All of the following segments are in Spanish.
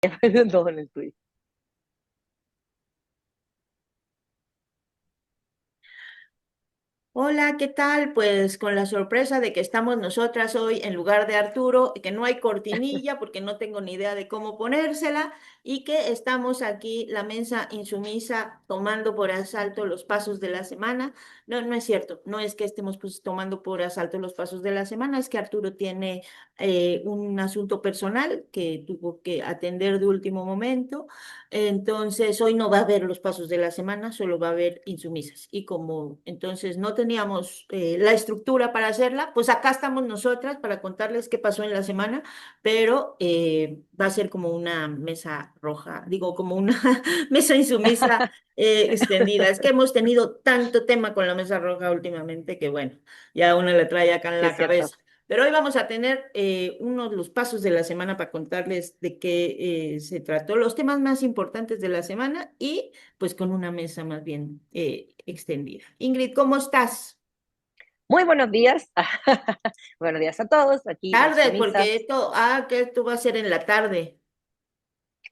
Dos en el tuyo. Hola, ¿qué tal? Pues con la sorpresa de que estamos nosotras hoy en lugar de Arturo, que no hay cortinilla porque no tengo ni idea de cómo ponérsela y que estamos aquí la mesa insumisa tomando por asalto los pasos de la semana. No, no es cierto, no es que estemos pues tomando por asalto los pasos de la semana, es que Arturo tiene un asunto personal que tuvo que atender de último momento. Entonces, hoy no va a haber los pasos de la semana, solo va a haber insumisas. Y como entonces no teníamos la estructura para hacerla, pues acá estamos nosotras para contarles qué pasó en la semana, pero va a ser como una mesa roja, digo, como una mesa insumisa extendida. Es que hemos tenido tanto tema con la mesa roja últimamente que, bueno, ya uno le trae acá en Sí, la es cierto. cabeza. Pero hoy vamos a tener unos los pasos de la semana para contarles de qué se trató, los temas más importantes de la semana y pues con una mesa más bien extendida. Ingrid, ¿cómo estás? Muy buenos días. Buenos días a todos. Aquí Tarde, porque insumisas. que esto va a ser en la tarde.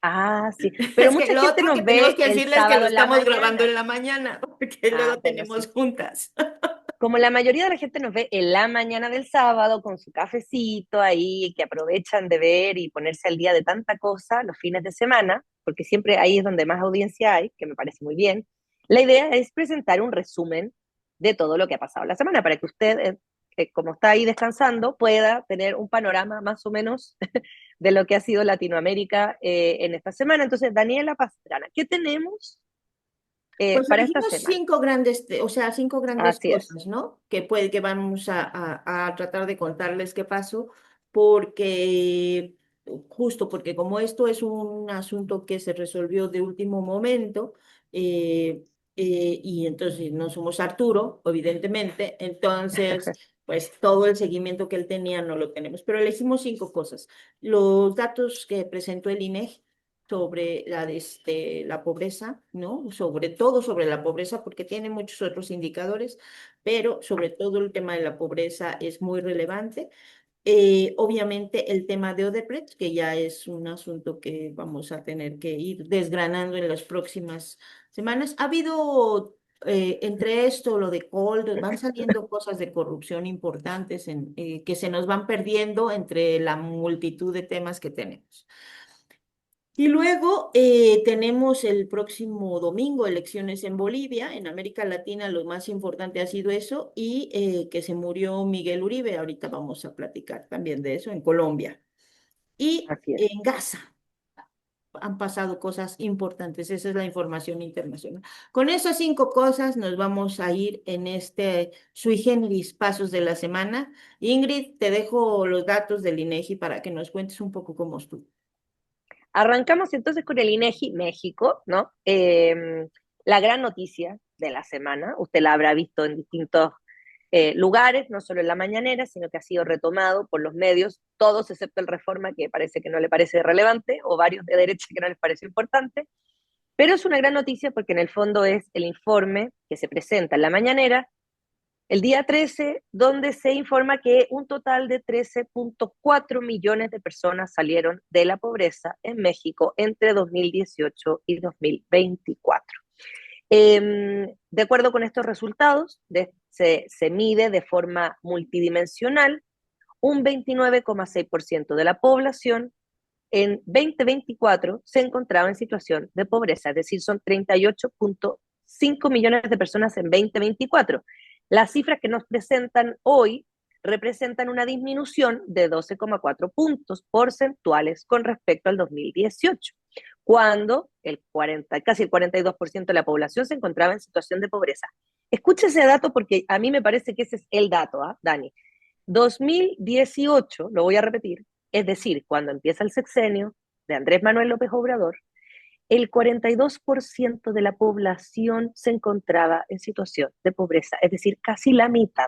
Ah, sí. Pero Es que mucha lo gente otro que nos tenemos ve que el decirles es que lo sábado en la estamos grabando mañana. en la mañana, porque Ah, luego bueno, tenemos sí. juntas. Como la mayoría de la gente nos ve en la mañana del sábado con su cafecito ahí, que aprovechan de ver y ponerse al día de tanta cosa los fines de semana, porque siempre ahí es donde más audiencia hay, que me parece muy bien. La idea es presentar un resumen de todo lo que ha pasado la semana para que usted, como está ahí descansando, pueda tener un panorama más o menos de lo que ha sido Latinoamérica en esta semana. Entonces, Daniela Pastrana, ¿qué tenemos Pues para esta elegimos semana? cinco grandes, o sea, cinco grandes Así es. cosas, ¿no? Que puede que vamos a tratar de contarles qué pasó, porque justo porque como esto es un asunto que se resolvió de último momento, y entonces no somos Arturo, evidentemente, entonces pues todo el seguimiento que él tenía no lo tenemos, pero elegimos cinco cosas. Los datos que presentó el INEGI sobre la pobreza, ¿no? Sobre todo sobre la pobreza, porque tiene muchos otros indicadores, pero sobre todo el tema de la pobreza es muy relevante. Obviamente el tema de Odebrecht, que ya es un asunto que vamos a tener que ir desgranando en las próximas semanas. Ha habido, entre esto, lo de Cold, van saliendo cosas de corrupción importantes que se nos van perdiendo entre la multitud de temas que tenemos. Y luego tenemos el próximo domingo elecciones en Bolivia, en América Latina lo más importante ha sido eso, y que se murió Miguel Uribe, ahorita vamos a platicar también de eso, en Colombia. Y Así es. en Gaza han pasado cosas importantes, esa es la información internacional. Con esas cinco cosas nos vamos a ir en este sui generis pasos de la semana. Ingrid, te dejo los datos del INEGI para que nos cuentes un poco cómo estuvo. Arrancamos entonces con el INEGI México, ¿no? La gran noticia de la semana, usted la habrá visto en distintos lugares, no solo en la mañanera, sino que ha sido retomado por los medios, todos excepto el Reforma, que parece que no le parece relevante, o varios de derecha que no les parece importante, pero es una gran noticia porque en el fondo es el informe que se presenta en la mañanera el día 13, donde se informa que un total de 13.4 millones de personas salieron de la pobreza en México entre 2018 y 2024. De acuerdo con estos resultados, se mide de forma multidimensional un 29,6% de la población en 2024 se encontraba en situación de pobreza, es decir, son 38.5 millones de personas en 2024. Las cifras que nos presentan hoy representan una disminución de 12,4 puntos porcentuales con respecto al 2018, cuando casi el 42% de la población se encontraba en situación de pobreza. Escuche ese dato porque a mí me parece que ese es el dato, Dani. 2018, lo voy a repetir, es decir, cuando empieza el sexenio de Andrés Manuel López Obrador, el 42% de la población se encontraba en situación de pobreza, es decir, casi la mitad,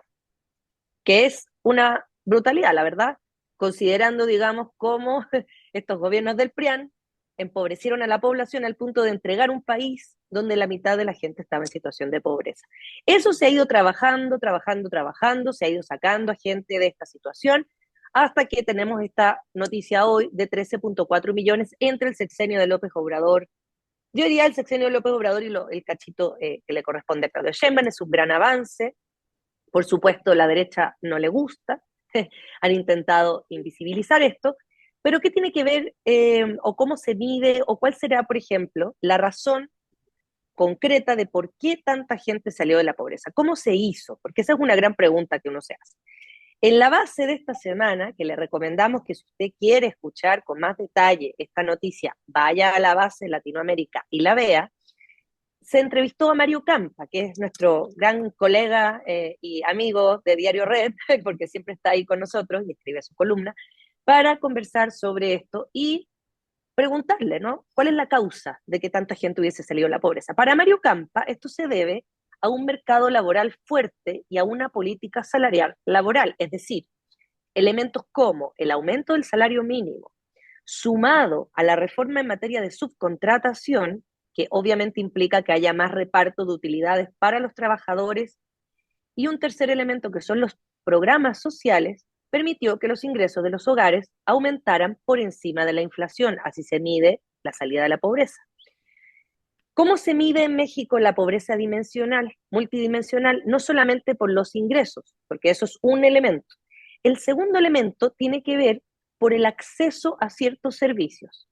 que es una brutalidad, la verdad, considerando, digamos, cómo estos gobiernos del PRIAN empobrecieron a la población al punto de entregar un país donde la mitad de la gente estaba en situación de pobreza. Eso se ha ido trabajando, se ha ido sacando a gente de esta situación. hasta que tenemos esta noticia hoy de 13,4 millones entre el sexenio de López Obrador. Yo diría el sexenio de López Obrador y el cachito que le corresponde a Claudio Sheinbaum es un gran avance. Por supuesto, la derecha no le gusta, han intentado invisibilizar esto, pero ¿qué tiene que ver o cómo se mide o cuál será, por ejemplo, la razón concreta de por qué tanta gente salió de la pobreza? ¿Cómo se hizo? Porque esa es una gran pregunta que uno se hace. En la base de esta semana, que le recomendamos que si usted quiere escuchar con más detalle esta noticia, vaya a la base Latinoamérica y la vea, se entrevistó a Mario Campa, que es nuestro gran colega y amigo de Diario Red, porque siempre está ahí con nosotros y escribe su columna, para conversar sobre esto y preguntarle, ¿no? ¿Cuál es la causa de que tanta gente hubiese salido de la pobreza? Para Mario Campa, esto se debe a un mercado laboral fuerte y a una política salarial laboral, es decir, elementos como el aumento del salario mínimo, sumado a la reforma en materia de subcontratación, que obviamente implica que haya más reparto de utilidades para los trabajadores, y un tercer elemento que son los programas sociales, permitió que los ingresos de los hogares aumentaran por encima de la inflación. Así se mide la salida de la pobreza. ¿Cómo se mide en México la pobreza dimensional, multidimensional? No solamente por los ingresos, porque eso es un elemento. El segundo elemento tiene que ver por el acceso a ciertos servicios,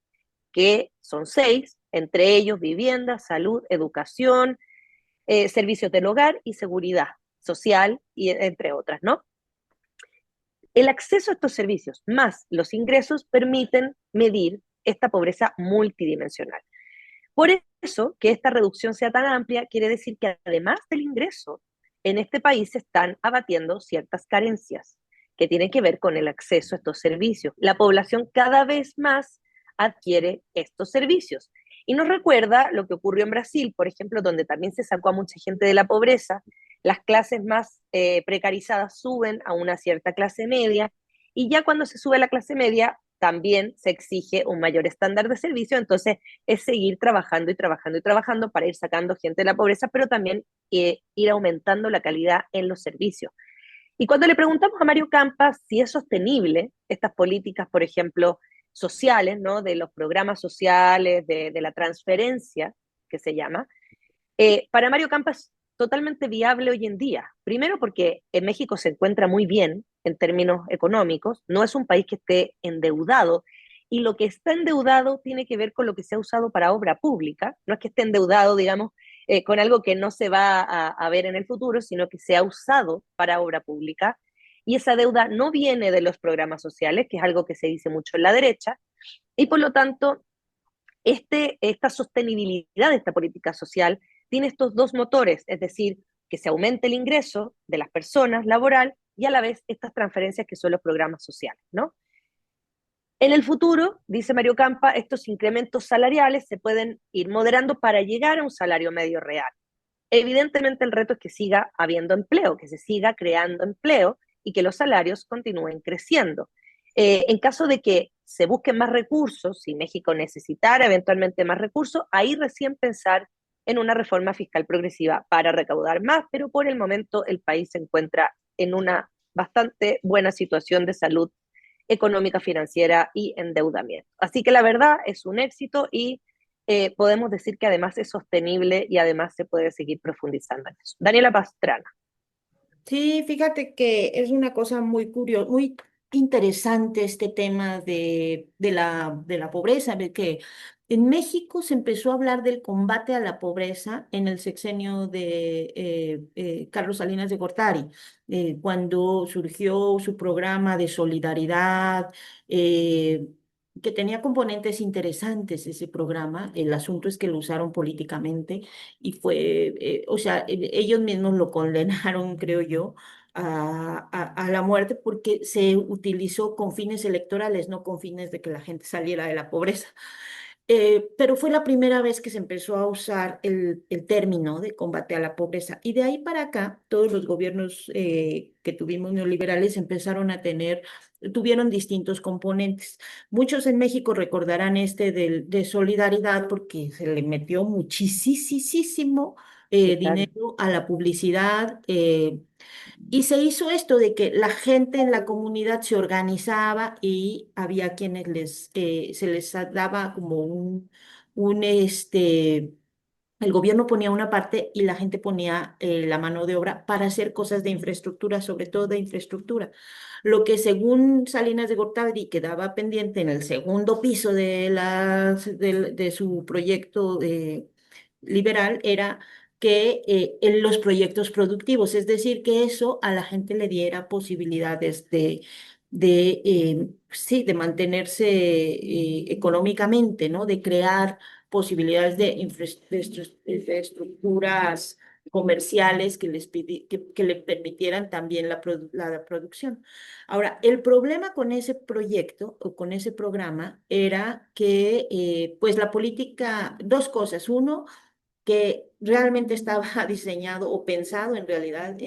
que son 6, entre ellos vivienda, salud, educación, servicios del hogar y seguridad social, y entre otras, ¿no? El acceso a estos servicios más los ingresos permiten medir esta pobreza multidimensional. Por eso, que esta reducción sea tan amplia, quiere decir que además del ingreso, en este país se están abatiendo ciertas carencias que tienen que ver con el acceso a estos servicios. La población cada vez más adquiere estos servicios. Y nos recuerda lo que ocurrió en Brasil, por ejemplo, donde también se sacó a mucha gente de la pobreza, las clases más precarizadas suben a una cierta clase media, y ya cuando se sube a la clase media, también se exige un mayor estándar de servicio, entonces es seguir trabajando y trabajando y trabajando para ir sacando gente de la pobreza, pero también ir aumentando la calidad en los servicios. Y cuando le preguntamos a Mario Campas si es sostenible estas políticas, por ejemplo, sociales, ¿no? De los programas sociales, de la transferencia, que se llama, para Mario Campa es totalmente viable hoy en día. Primero porque en México se encuentra muy bien en términos económicos, no es un país que esté endeudado, y lo que está endeudado tiene que ver con lo que se ha usado para obra pública, no es que esté endeudado, digamos, con algo que no se va a ver en el futuro, sino que se ha usado para obra pública, y esa deuda no viene de los programas sociales, que es algo que se dice mucho en la derecha, y por lo tanto esta sostenibilidad de esta política social tiene estos dos motores, es decir, que se aumente el ingreso de las personas laboral y a la vez estas transferencias que son los programas sociales, ¿no? En el futuro, dice Mario Campa, estos incrementos salariales se pueden ir moderando para llegar a un salario medio real. Evidentemente el reto es que siga habiendo empleo, que se siga creando empleo y que los salarios continúen creciendo. En caso de que se busquen más recursos, si México necesitara eventualmente más recursos, ahí recién pensar en una reforma fiscal progresiva para recaudar más, pero por el momento el país se encuentra en una bastante buena situación de salud económica, financiera y endeudamiento. Así que la verdad es un éxito y podemos decir que además es sostenible y además se puede seguir profundizando en eso. Daniela Pastrana. Sí, fíjate que es una cosa muy curiosa, muy interesante este tema de la pobreza, de que en México se empezó a hablar del combate a la pobreza en el sexenio de Carlos Salinas de Gortari, cuando surgió su programa de solidaridad, eh, que tenía componentes interesantes ese programa. El asunto es que lo usaron políticamente y fue, o sea, ellos mismos lo condenaron, creo yo, a la muerte porque se utilizó con fines electorales, no con fines de que la gente saliera de la pobreza. Pero fue la primera vez que se empezó a usar el término de combate a la pobreza. Y de ahí para acá, todos los gobiernos que tuvimos neoliberales empezaron a tuvieron distintos componentes. Muchos en México recordarán este de solidaridad porque se le metió muchísimo Sí, claro. dinero a la publicidad. Y se hizo esto de que la gente en la comunidad se organizaba y había quienes se les daba como un el gobierno ponía una parte y la gente ponía la mano de obra para hacer cosas de infraestructura, sobre todo de infraestructura. Lo que según Salinas de Gortari quedaba pendiente en el segundo piso de su proyecto liberal era que en los proyectos productivos, es decir, que eso a la gente le diera posibilidades sí, de mantenerse económicamente, ¿no? De crear posibilidades de estructuras comerciales que le permitieran también la producción. Ahora, el problema con ese proyecto o con ese programa era que, pues la política, dos cosas. Uno, que realmente estaba diseñado o pensado en realidad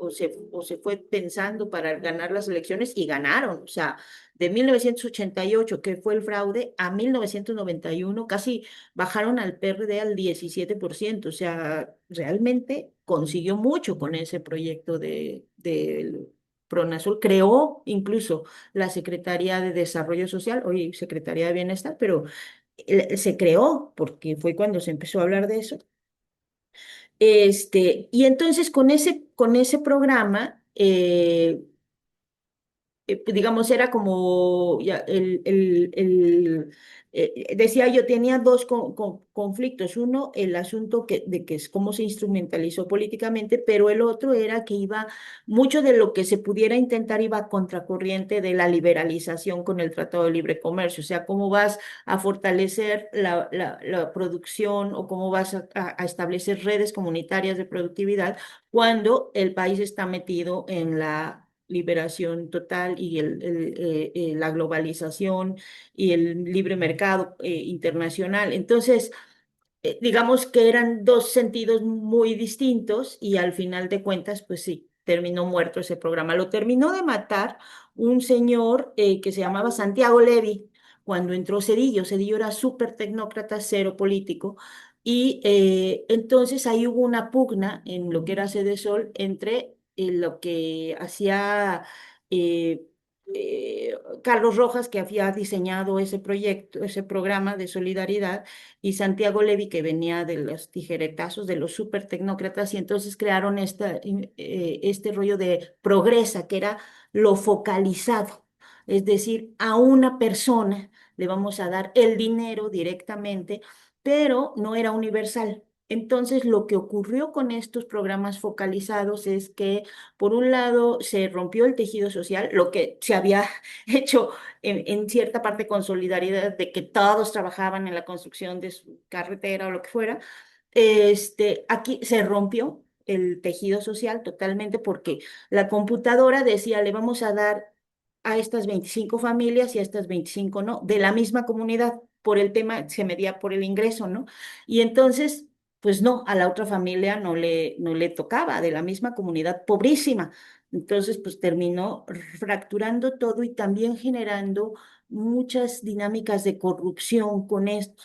o se fue pensando para ganar las elecciones y ganaron. O sea, de 1988, que fue el fraude, a 1991 casi bajaron al PRD al 17%. O sea, realmente consiguió mucho con ese proyecto del Pronazul. Creó incluso la Secretaría de Desarrollo Social, hoy Secretaría de Bienestar, pero se creó porque fue cuando se empezó a hablar de eso. Y entonces con ese programa, digamos, era como, ya, decía yo, tenía dos conflictos. Uno, el asunto de que es cómo se instrumentalizó políticamente, pero el otro era que iba, mucho de lo que se pudiera intentar iba a contracorriente de la liberalización con el Tratado de Libre Comercio. O sea, cómo vas a fortalecer la producción o cómo vas a establecer redes comunitarias de productividad cuando el país está metido en la liberación total y la globalización y el libre mercado internacional. Entonces, digamos que eran dos sentidos muy distintos y al final de cuentas, pues sí, terminó muerto ese programa. Lo terminó de matar un señor que se llamaba Santiago Levy cuando entró Cedillo. Cedillo era súper tecnócrata, cero político. Y entonces ahí hubo una pugna en lo que era Sede Sol entre lo que hacía eh, Carlos Rojas, que había diseñado ese proyecto, ese programa de solidaridad, y Santiago Levy, que venía de los tijeretazos, de los súper tecnócratas, y entonces crearon este rollo de progresa, que era lo focalizado, es decir, a una persona le vamos a dar el dinero directamente, pero no era universal. Entonces, lo que ocurrió con estos programas focalizados es que, por un lado, se rompió el tejido social, lo que se había hecho en cierta parte con solidaridad de que todos trabajaban en la construcción de su carretera o lo que fuera. Aquí se rompió el tejido social totalmente porque la computadora decía, le vamos a dar a estas 25 familias y a estas 25 no, de la misma comunidad, por el tema, se medía por el ingreso, ¿no? Y entonces, pues no, a la otra familia no le tocaba, de la misma comunidad pobrísima. Entonces, pues terminó fracturando todo y también generando muchas dinámicas de corrupción con esto,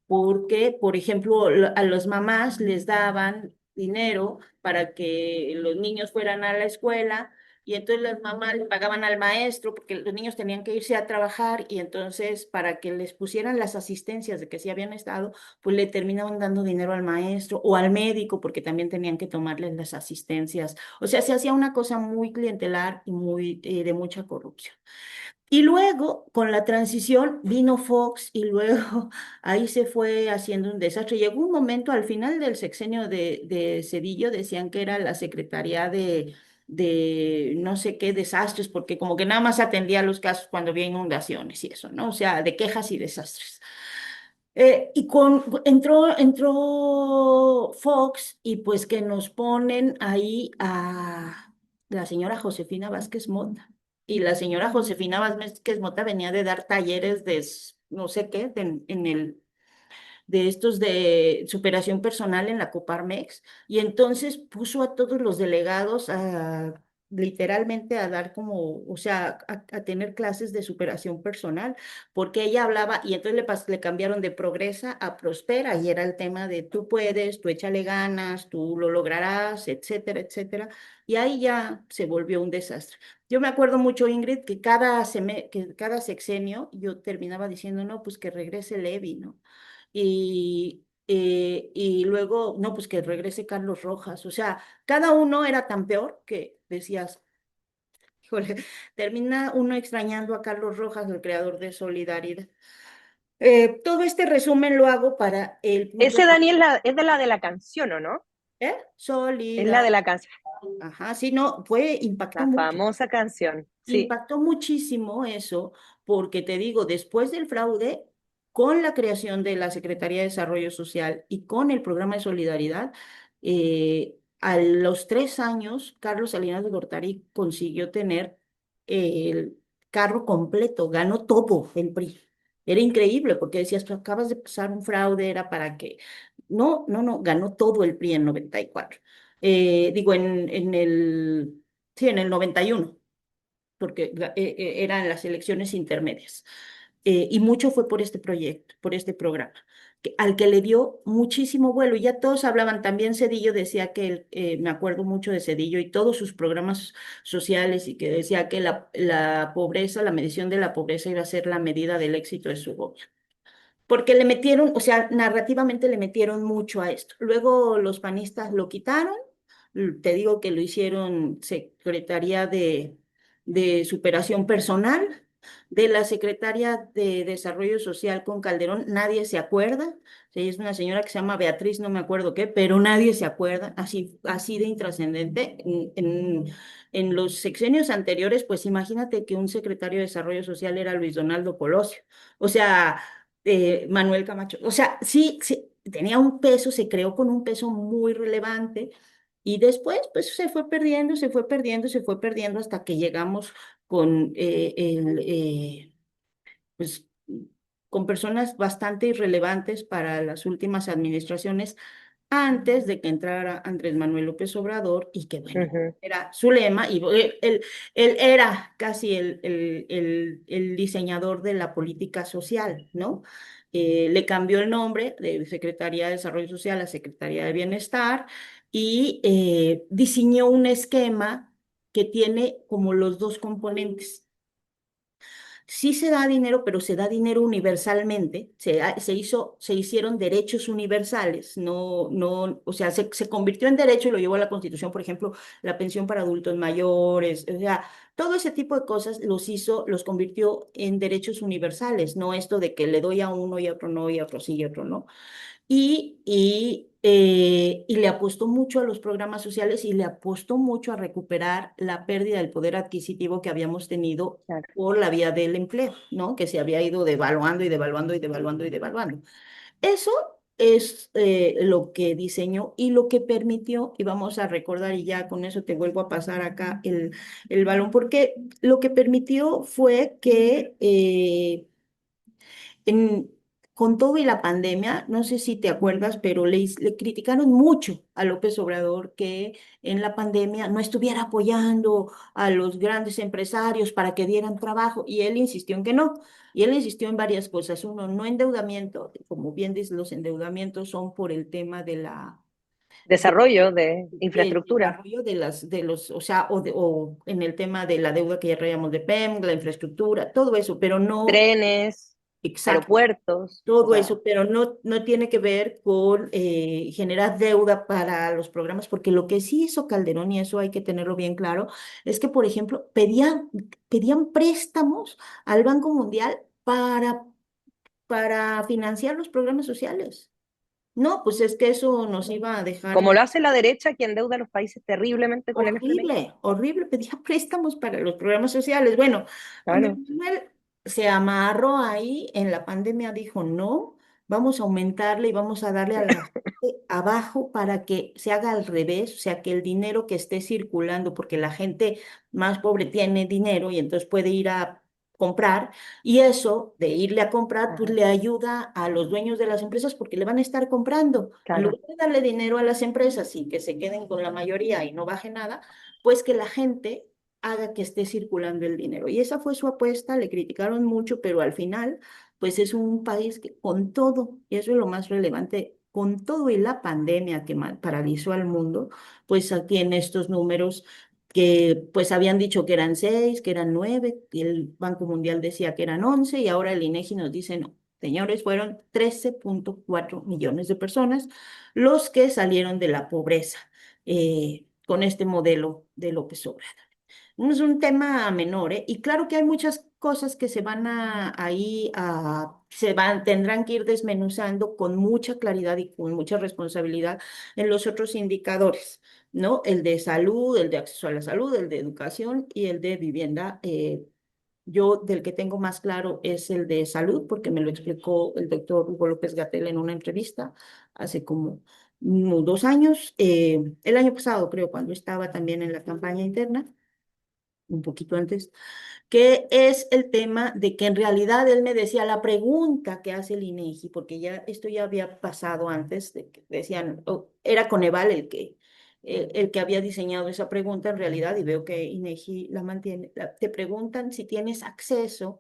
porque, por ejemplo, a las mamás les daban dinero para que los niños fueran a la escuela y entonces las mamás le pagaban al maestro porque los niños tenían que irse a trabajar y entonces para que les pusieran las asistencias de que sí habían estado, pues le terminaban dando dinero al maestro o al médico porque también tenían que tomarles las asistencias. O sea, se hacía una cosa muy clientelar y muy de mucha corrupción. Y luego, con la transición, vino Fox y luego ahí se fue haciendo un desastre. Llegó un momento al final del sexenio de Cedillo, decían que era la Secretaría de no sé qué desastres, porque como que nada más atendía los casos cuando había inundaciones y eso, ¿no? O sea, de quejas y desastres. Entró Fox y pues que nos ponen ahí a la señora Josefina Vázquez Mota. Y la señora Josefina Vázquez Mota venía de dar talleres de no sé qué, de estos de superación personal en la Coparmex. Y entonces puso a todos los delegados a literalmente a dar como, o sea, a tener clases de superación personal, porque ella hablaba y entonces le cambiaron de progresa a prospera y era el tema de tú puedes, tú échale ganas, tú lo lograrás, etcétera, etcétera. Y ahí ya se volvió un desastre. Yo me acuerdo mucho, Ingrid, que cada sexenio yo terminaba diciendo, no, pues que regrese Levi, ¿no? Y luego, no, pues que regrese Carlos Rojas. O sea, cada uno era tan peor que decías, híjole, termina uno extrañando a Carlos Rojas, el creador de Solidaridad. Todo este resumen lo hago para el punto, Ese Daniel es de la canción, ¿o no? ¿eh? Es la de Solidaridad. la canción, Ajá, sí, no, impactó la mucho. famosa canción, sí. Impactó muchísimo eso, porque te digo, después del fraude, con la creación de la Secretaría de Desarrollo Social y con el programa de solidaridad, a los 3 años, Carlos Salinas de Gortari consiguió tener el carro completo, ganó todo el PRI. Era increíble, porque decías, tú acabas de pasar un fraude, era para que... No, no, no, ganó todo el PRI en 94. Digo, sí, en el 91 porque eran las elecciones intermedias. Y mucho fue por este proyecto, por este programa, al que le dio muchísimo vuelo. Y ya todos hablaban, también Cedillo decía que, me acuerdo mucho de Cedillo y todos sus programas sociales, y que decía que la pobreza, la medición de la pobreza iba a ser la medida del éxito de su gobierno. Porque le metieron, o sea, narrativamente le metieron mucho a esto. Luego los panistas lo quitaron, te digo que lo hicieron Secretaría de Superación Personal, de la Secretaría de Desarrollo Social con Calderón, nadie se acuerda. Sí, es una señora que se llama Beatriz, no me acuerdo qué, pero nadie se acuerda, así de intrascendente. En los sexenios anteriores, pues imagínate que un secretario de Desarrollo Social era Luis Donaldo Colosio. O sea, Manuel Camacho. O sea, sí, sí, tenía un peso, se creó con un peso muy relevante y después pues se fue perdiendo, se fue perdiendo, se fue perdiendo hasta que llegamos con, pues, con personas bastante irrelevantes para las últimas administraciones antes de que entrara Andrés Manuel López Obrador y que bueno, Ujú. era su lema y él era casi el diseñador de la política social, ¿no? Le cambió el nombre de Secretaría de Desarrollo Social a Secretaría de Bienestar y diseñó un esquema que tiene como los dos componentes. Sí se da dinero, pero se da dinero universalmente. Se hicieron derechos universales. No, no, o sea, se convirtió en derecho y lo llevó a la Constitución, por ejemplo, la pensión para adultos mayores, o sea, todo ese tipo de cosas los convirtió en derechos universales, no esto de que le doy a uno y a otro no, y a otro sí y a otro no y le apostó mucho a los programas sociales y le apostó mucho a recuperar la pérdida del poder adquisitivo que habíamos tenido Claro. por la vía del empleo, ¿no? Que se había ido devaluando y devaluando y devaluando y devaluando. Eso es lo que diseñó y lo que permitió, y vamos a recordar, y ya con eso te vuelvo a pasar acá el balón, porque lo que permitió fue que en- con todo y la pandemia, no sé si te acuerdas, pero le criticaron mucho a López Obrador que en la pandemia no estuviera apoyando a los grandes empresarios para que dieran trabajo, y él insistió en que no. Y él insistió en varias cosas. Uno, no endeudamiento, como bien dices, los endeudamientos son por el tema Desarrollo de del infraestructura, desarrollo o sea, o en el tema de la deuda que ya traíamos de PEM, la infraestructura, todo eso, pero no trenes, exacto. aeropuertos, o Todo sea, eso, pero no, no tiene que ver con generar deuda para los programas, porque lo que sí hizo Calderón, y eso hay que tenerlo bien claro, es que, por ejemplo, pedían préstamos al Banco Mundial para financiar los programas sociales. No, pues es que eso nos iba a dejar como lo hace la derecha, que endeuda a los países terriblemente con el FMI. horrible, horrible, pedía préstamos para los programas sociales. Bueno, Andrés Claro. Manuel se amarró ahí en la pandemia, dijo, no, vamos a aumentarle y vamos a darle a la gente abajo para que se haga al revés, o sea, que el dinero que esté circulando, porque la gente más pobre tiene dinero y entonces puede ir a comprar, y eso de irle a comprar, pues Ajá, le ayuda a los dueños de las empresas porque le van a estar comprando. En claro. lugar de darle dinero a las empresas y que se queden con la mayoría y no baje nada, pues que la gente haga que esté circulando el dinero. Y esa fue su apuesta, le criticaron mucho, pero al final, pues es un país que con todo, y eso es lo más relevante, con todo y la pandemia que paralizó al mundo, pues tiene estos números que pues habían dicho que eran 6, que eran 9, y el Banco Mundial decía que eran 11, y ahora el INEGI nos dice no. Señores, fueron 13,4 millones de personas los que salieron de la pobreza con este modelo de López Obrador. No es un tema menor, ¿eh? Y claro que hay muchas cosas que se van tendrán que ir desmenuzando con mucha claridad y con mucha responsabilidad en los otros indicadores, ¿no? El de salud, el de acceso a la salud, el de educación y el de vivienda. Yo del que tengo más claro es el de salud, porque me lo explicó el doctor Hugo López Gatell en una entrevista hace como 2 años, el año pasado creo, cuando estaba también en la campaña interna un poquito antes, que es el tema de que en realidad él me decía la pregunta que hace el INEGI, porque ya esto ya había pasado antes, de que decían, era Coneval el que había diseñado esa pregunta en realidad, y veo que INEGI la mantiene, te preguntan si tienes acceso,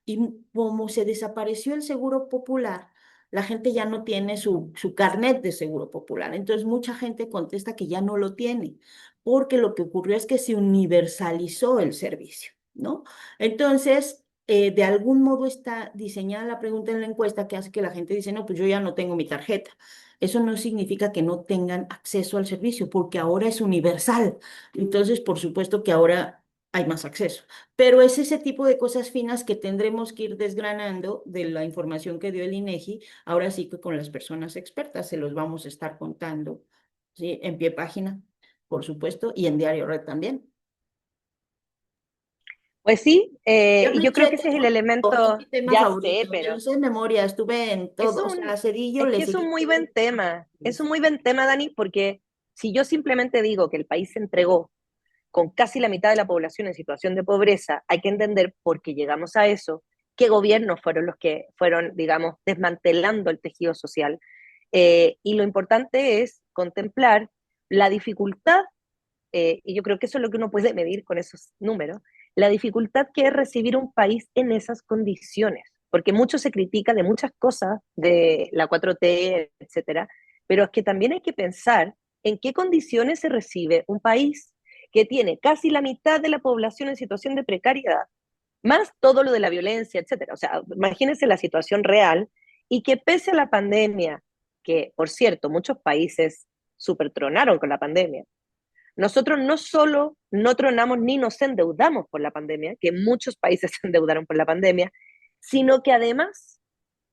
y como se desapareció el seguro popular, la gente ya no tiene su carnet de seguro popular. Entonces mucha gente contesta que ya no lo tiene, porque lo que ocurrió es que se universalizó el servicio, ¿no? Entonces, de algún modo está diseñada la pregunta en la encuesta que hace que la gente dice, no, pues yo ya no tengo mi tarjeta. Eso no significa que no tengan acceso al servicio, porque ahora es universal. Entonces, por supuesto que ahora hay más acceso. Pero es ese tipo de cosas finas que tendremos que ir desgranando de la información que dio el INEGI. Ahora sí que con las personas expertas se los vamos a estar contando, ¿sí? En pie página, por supuesto, y en Diario Red también. Pues sí, Yo y me yo creo eché que ese es el todo, es elemento, mi tema ya sé, favorito, me lo pero sé de memoria, estuve en es todo, o sea, a Cedillo es le que es seguí un muy todo. buen tema, es un muy buen tema, Dani, porque si yo simplemente digo que el país se entregó con casi la mitad de la población en situación de pobreza, hay que entender por qué llegamos a eso, qué gobiernos fueron los que fueron, digamos, desmantelando el tejido social. Y lo importante es contemplar la dificultad, y yo creo que eso es lo que uno puede medir con esos números, la dificultad que es recibir un país en esas condiciones, porque mucho se critica de muchas cosas, de la 4T, etcétera, pero es que también hay que pensar en qué condiciones se recibe un país que tiene casi la mitad de la población en situación de precariedad, más todo lo de la violencia, etcétera. O sea, imagínense la situación real y que pese a la pandemia, que por cierto, muchos países supertronaron con la pandemia, nosotros no solo no tronamos ni nos endeudamos por la pandemia, que muchos países se endeudaron por la pandemia, sino que además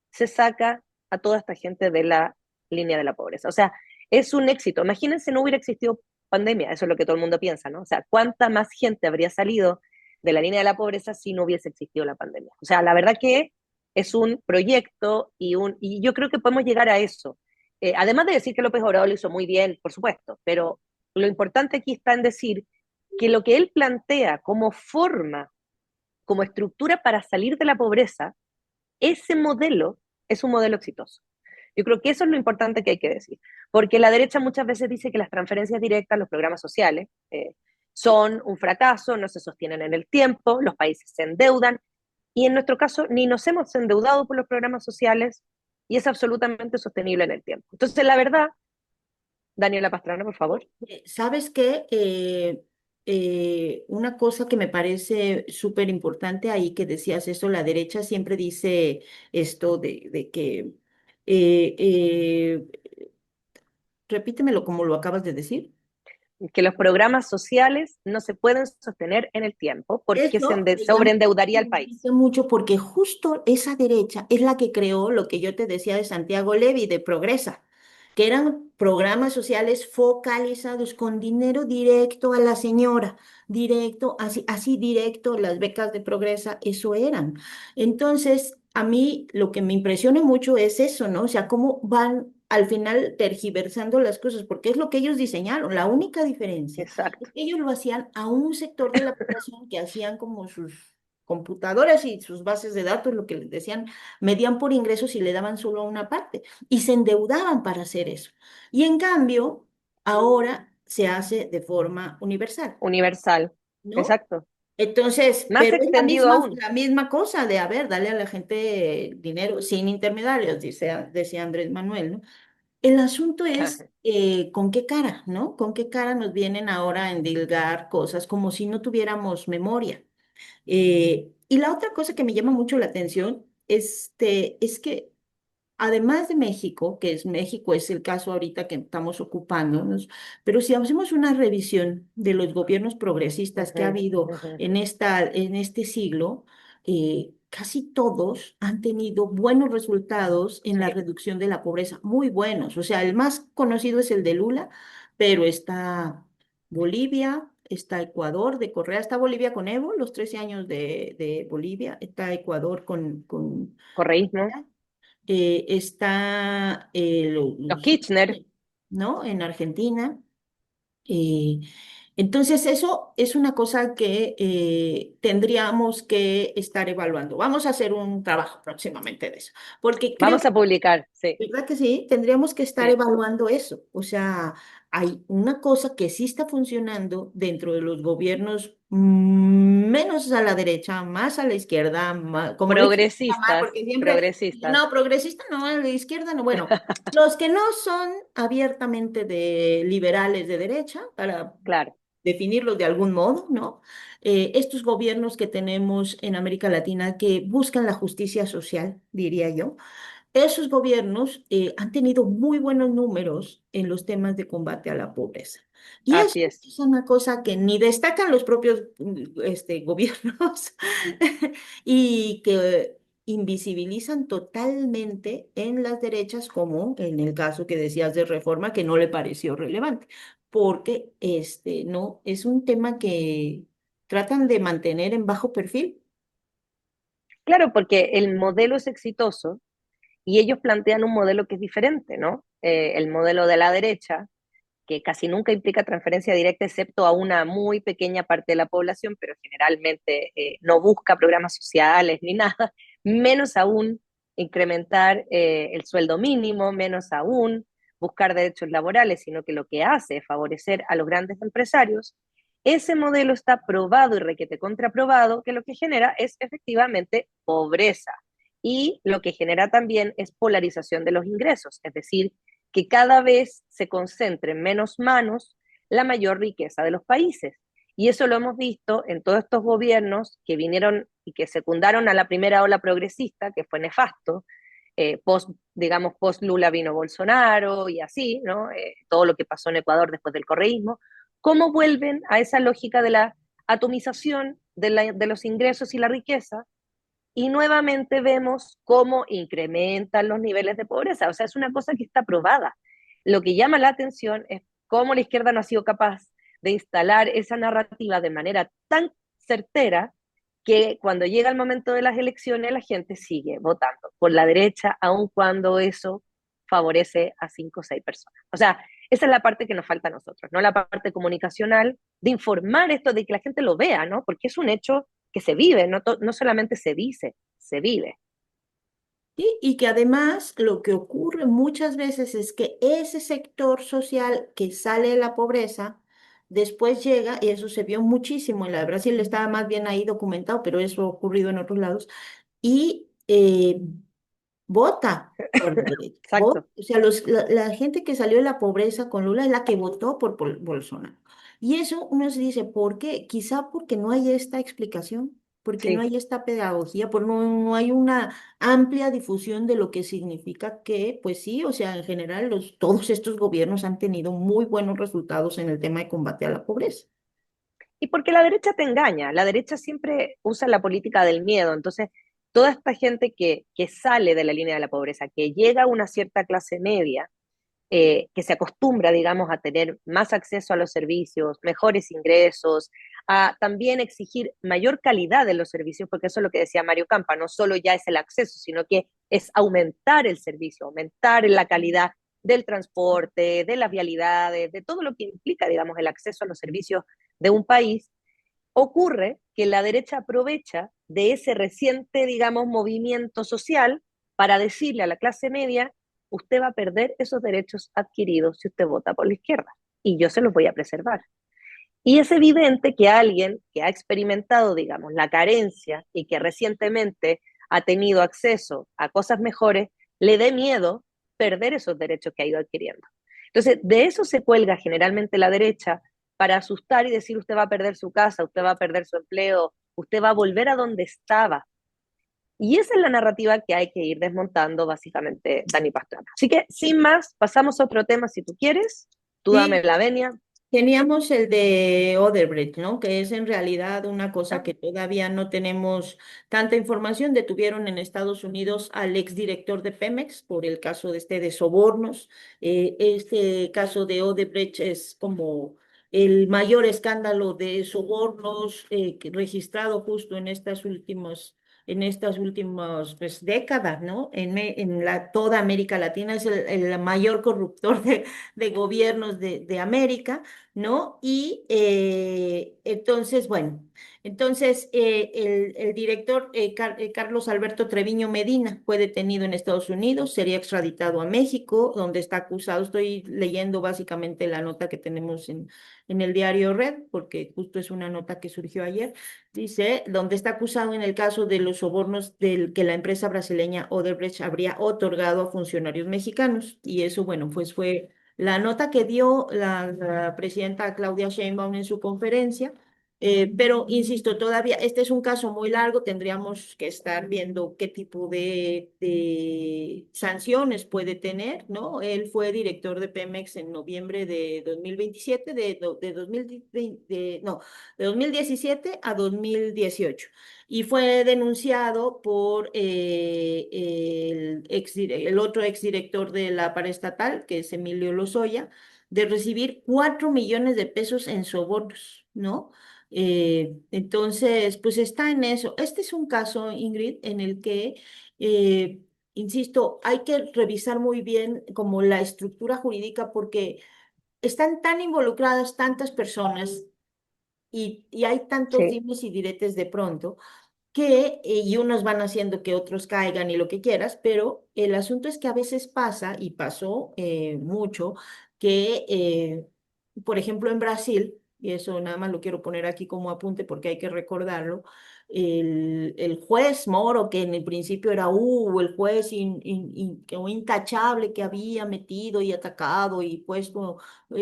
se saca a toda esta gente de la línea de la pobreza. O sea, es un éxito. Imagínense, no hubiera existido pandemia, eso es lo que todo el mundo piensa, ¿no? O sea, ¿cuánta más gente habría salido de la línea de la pobreza si no hubiese existido la pandemia? O sea, la verdad que es un proyecto y yo creo que podemos llegar a eso. Además de decir que López Obrador lo hizo muy bien, por supuesto, pero lo importante aquí está en decir que lo que él plantea como forma, como estructura para salir de la pobreza, ese modelo es un modelo exitoso. Yo creo que eso es lo importante que hay que decir, porque la derecha muchas veces dice que las transferencias directas, los programas sociales, son un fracaso, no se sostienen en el tiempo, los países se endeudan, y en nuestro caso ni nos hemos endeudado por los programas sociales y es absolutamente sostenible en el tiempo. Entonces, la verdad, Daniela Pastrana, por favor. ¿Sabes qué? Una cosa que me parece súper importante ahí que decías eso, la derecha siempre dice esto de que, eh, eh, repítemelo como lo acabas de decir. Que los programas sociales no se pueden sostener en el tiempo porque Eso me llama sobreendeudaría me al país. dice mucho porque justo esa derecha es la que creó lo que yo te decía de Santiago Levy, de Progresa, que eran programas sociales focalizados con dinero directo a la señora, directo, así, así directo, las becas de Progresa, eso eran. Entonces, a mí lo que me impresiona mucho es eso, ¿no? O sea, cómo van al final tergiversando las cosas, porque es lo que ellos diseñaron. La única diferencia Exacto. ellos lo hacían a un sector de la población que hacían como computadoras y sus bases de datos, lo que les decían, medían por ingresos y le daban solo a una parte y se endeudaban para hacer eso. Y en cambio, ahora se hace de forma universal, Universal, ¿no? exacto. Entonces, Más pero es extendido aún. la misma cosa de, a ver, dale a la gente dinero sin intermediarios, decía Andrés Manuel, ¿no? El asunto es con qué cara, ¿no? Con qué cara nos vienen ahora a endilgar cosas como si no tuviéramos memoria. Y la otra cosa que me llama mucho la atención es que además de México, que es México, es el caso ahorita que estamos ocupándonos, pero si hacemos una revisión de los gobiernos progresistas que ha Ujú, habido ujú. en este siglo, casi todos han tenido buenos resultados en la Sí, reducción de la pobreza, muy buenos. O sea, el más conocido es el de Lula, pero está Bolivia, está Ecuador de Correa, está Bolivia con Evo, los 13 años de Bolivia, está Ecuador con correísmo. está Los Kirchner, ¿no? En Argentina. Eh, entonces, eso es una cosa que tendríamos que estar evaluando. Vamos a hacer un trabajo próximamente de eso, porque creo vamos a publicar, sí, ¿verdad que sí? Tendríamos que estar sí. evaluando eso. O sea, hay una cosa que sí está funcionando dentro de los gobiernos menos a la derecha, más a la izquierda, como le quieran llamar, Progresistas, porque siempre, progresistas, no, progresista no, a la izquierda no. Bueno, los que no son abiertamente de liberales de derecha, para claro. definirlos de algún modo, ¿no? Estos gobiernos que tenemos en América Latina que buscan la justicia social, diría yo, esos gobiernos han tenido muy buenos números en los temas de combate a la pobreza. Y eso Así es. es una cosa que ni destacan los propios gobiernos y que invisibilizan totalmente en las derechas, como en el caso que decías de reforma, que no le pareció relevante, porque no, es un tema que tratan de mantener en bajo perfil. Claro, porque el modelo es exitoso y ellos plantean un modelo que es diferente, ¿no? El modelo de la derecha, que casi nunca implica transferencia directa, excepto a una muy pequeña parte de la población, pero generalmente no busca programas sociales ni nada, menos aún incrementar el sueldo mínimo, menos aún buscar derechos laborales, sino que lo que hace es favorecer a los grandes empresarios. Ese modelo está probado y requete contraprobado, que lo que genera es efectivamente pobreza. Y lo que genera también es polarización de los ingresos, es decir, que cada vez se concentre en menos manos la mayor riqueza de los países. Y eso lo hemos visto en todos estos gobiernos que vinieron y que secundaron a la primera ola progresista, que fue nefasto, digamos, post Lula vino Bolsonaro y así, ¿no? Todo lo que pasó en Ecuador después del correísmo, cómo vuelven a esa lógica de la atomización de los ingresos y la riqueza, y nuevamente vemos cómo incrementan los niveles de pobreza. O sea, es una cosa que está probada. Lo que llama la atención es cómo la izquierda no ha sido capaz de instalar esa narrativa de manera tan certera que cuando llega el momento de las elecciones la gente sigue votando por la derecha, aun cuando eso favorece a 5 o 6 personas. O sea, esa es la parte que nos falta a nosotros, ¿no? La parte comunicacional, de informar esto, de que la gente lo vea, ¿no? Porque es un hecho que se vive, no solamente se dice, se vive. ¿Sí? Y que además lo que ocurre muchas veces es que ese sector social que sale de la pobreza, después llega, y eso se vio muchísimo en la de Brasil, estaba más bien ahí documentado, pero eso ha ocurrido en otros lados, y vota por la derecha. Exacto. O sea, la gente que salió de la pobreza con Lula es la que votó por Bolsonaro. Y eso uno se dice, ¿por qué? Quizá porque no hay esta explicación, porque no Sí. hay esta pedagogía, porque no hay una amplia difusión de lo que significa que, pues sí, o sea, en general todos estos gobiernos han tenido muy buenos resultados en el tema de combate a la pobreza. Y porque la derecha te engaña, la derecha siempre usa la política del miedo, entonces toda esta gente que sale de la línea de la pobreza, que llega a una cierta clase media, que se acostumbra, digamos, a tener más acceso a los servicios, mejores ingresos, a también exigir mayor calidad de los servicios, porque eso es lo que decía Mario Campa, no solo ya es el acceso, sino que es aumentar el servicio, aumentar la calidad del transporte, de las vialidades, de todo lo que implica, digamos, el acceso a los servicios de un país. ocurre que la derecha aprovecha de ese reciente, digamos, movimiento social para decirle a la clase media, usted va a perder esos derechos adquiridos si usted vota por la izquierda y yo se los voy a preservar. Y es evidente que alguien que ha experimentado, digamos, la carencia y que recientemente ha tenido acceso a cosas mejores, le dé miedo perder esos derechos que ha ido adquiriendo. Entonces, de eso se cuelga generalmente la derecha para asustar y decir usted va a perder su casa, usted va a perder su empleo, usted va a volver a donde estaba. Y esa es la narrativa que hay que ir desmontando, básicamente, Dani Pastrana. Así que, sin más, pasamos a otro tema si tú quieres. Tú Sí, dame la venia. teníamos el de Odebrecht, ¿no? Que es en realidad una cosa ¿Ya? que todavía no tenemos tanta información. Detuvieron en Estados Unidos al exdirector de Pemex por el caso de de sobornos. Este caso de Odebrecht es como el mayor escándalo de sobornos registrado justo en estas últimas pues, décadas, ¿no? En toda América Latina es el mayor corruptor de gobiernos de América. ¿No? Y entonces, bueno, entonces el director Carlos Alberto Treviño Medina fue detenido en Estados Unidos, sería extraditado a México, donde está acusado. Estoy leyendo básicamente la nota que tenemos en el diario Red, porque justo es una nota que surgió ayer. Dice, donde está acusado en el caso de los sobornos del que la empresa brasileña Odebrecht habría otorgado a funcionarios mexicanos. Y eso, bueno, pues fue la nota que dio la presidenta Claudia Sheinbaum en su conferencia, pero insisto, todavía este es un caso muy largo, tendríamos que estar viendo qué tipo de sanciones puede tener, ¿no? Él fue director de Pemex en noviembre de 2027, de 2020, no, de 2017 a 2018 y fue denunciado por el otro exdirector de la paraestatal, que es Emilio Lozoya, de recibir 4 millones de pesos en sobornos, ¿no? Entonces, pues está en eso. Este es un caso, Ingrid, en el que, insisto, hay que revisar muy bien como la estructura jurídica porque están tan involucradas tantas personas y hay tantos Sí. dimes y diretes de pronto que y unos van haciendo que otros caigan y lo que quieras, pero el asunto es que a veces pasa, y pasó mucho, que, por ejemplo, en Brasil, y eso nada más lo quiero poner aquí como apunte porque hay que recordarlo, el juez Moro, que en el principio era el juez intachable que había metido y atacado y puesto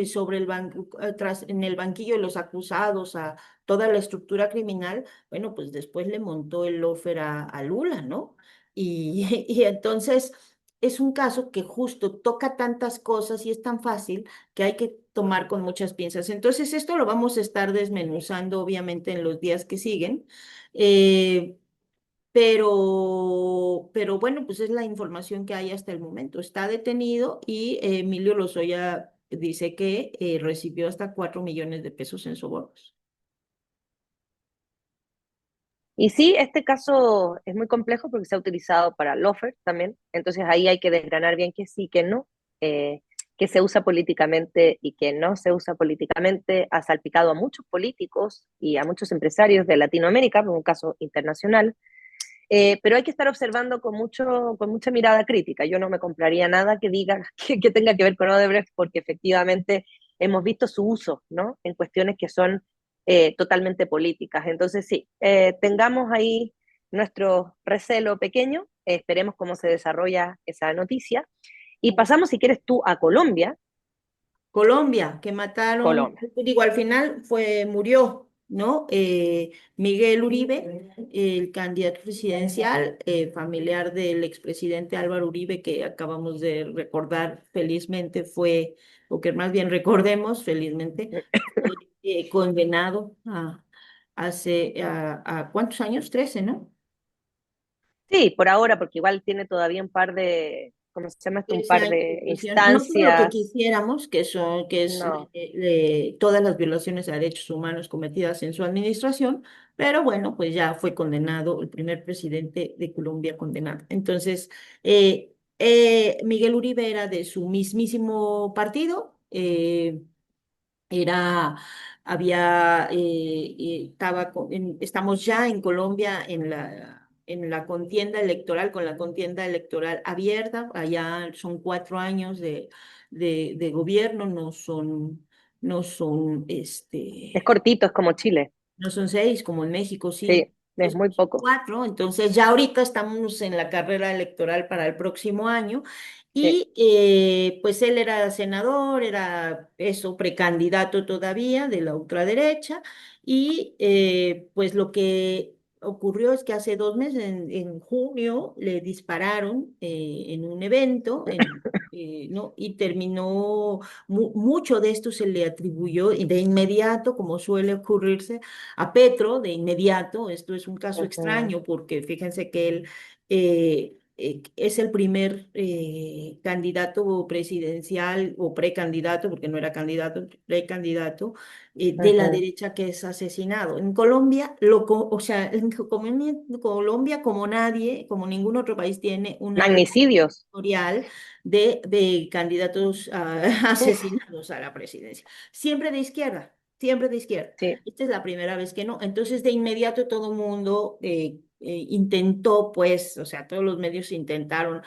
sobre en el banquillo de los acusados a toda la estructura criminal, bueno, pues después le montó el lofer a Lula, ¿no? Y entonces es un caso que justo toca tantas cosas y es tan fácil que hay que tomar con muchas pinzas. Entonces esto lo vamos a estar desmenuzando obviamente en los días que siguen. eh, pero bueno, pues es la información que hay hasta el momento. Está detenido y Emilio Lozoya dice que recibió hasta 4 millones de pesos en sobornos. Y sí, este caso es muy complejo porque se ha utilizado para lofer también, entonces ahí hay que desgranar bien que sí, que no, que se usa políticamente y que no se usa políticamente. Ha salpicado a muchos políticos y a muchos empresarios de Latinoamérica, por un caso internacional, pero hay que estar observando con mucha mirada crítica. Yo no me compraría nada que diga que tenga que ver con Odebrecht porque efectivamente hemos visto su uso, ¿no? En cuestiones que son totalmente políticas. Entonces, sí, tengamos ahí nuestro recelo pequeño, esperemos cómo se desarrolla esa noticia. Y pasamos, si quieres tú, a Colombia. Colombia, que mataron, Colombia. digo, al final murió, ¿no? Miguel Uribe, el candidato presidencial, familiar del expresidente Álvaro Uribe, que acabamos de recordar felizmente o que más bien recordemos felizmente, fue condenado a ¿cuántos años? 13, ¿no? Sí, por ahora, porque igual tiene todavía un par de, ¿cómo se llama esto? Un 13 par años de de prisión. No por lo que instancias. quisiéramos, que es No. todas las violaciones a derechos humanos cometidas en su administración, pero bueno, pues ya fue condenado, el primer presidente de Colombia condenado. Entonces, Miguel Uribe era de su mismísimo partido, era estamos ya en Colombia en la contienda electoral, con la contienda electoral abierta. Allá son 4 años de gobierno, no son, Es cortito, es como Chile. no son 6 como en México, sí, Sí, es muy son poco. 4. Entonces ya ahorita estamos en la carrera electoral para el próximo año Sí. y pues él era senador, era eso, precandidato todavía de la ultraderecha y pues lo que ocurrió es que hace 2 meses, en junio, le dispararon en un evento, ¿no? Y terminó, mucho de esto se le atribuyó de inmediato, como suele ocurrirse a Petro de inmediato. Esto es un caso Ujú, extraño porque fíjense que él es el primer candidato presidencial o precandidato, porque no era candidato, precandidato de la ujú. derecha que es asesinado. En Colombia, o sea, en Colombia como nadie, como ningún otro país tiene una Magnicidios. historial de candidatos Uf, asesinados a la presidencia. Siempre de izquierda, siempre de izquierda. sí. Esta es la primera vez que no. Entonces, de inmediato todo el mundo intentó, pues, o sea, todos los medios intentaron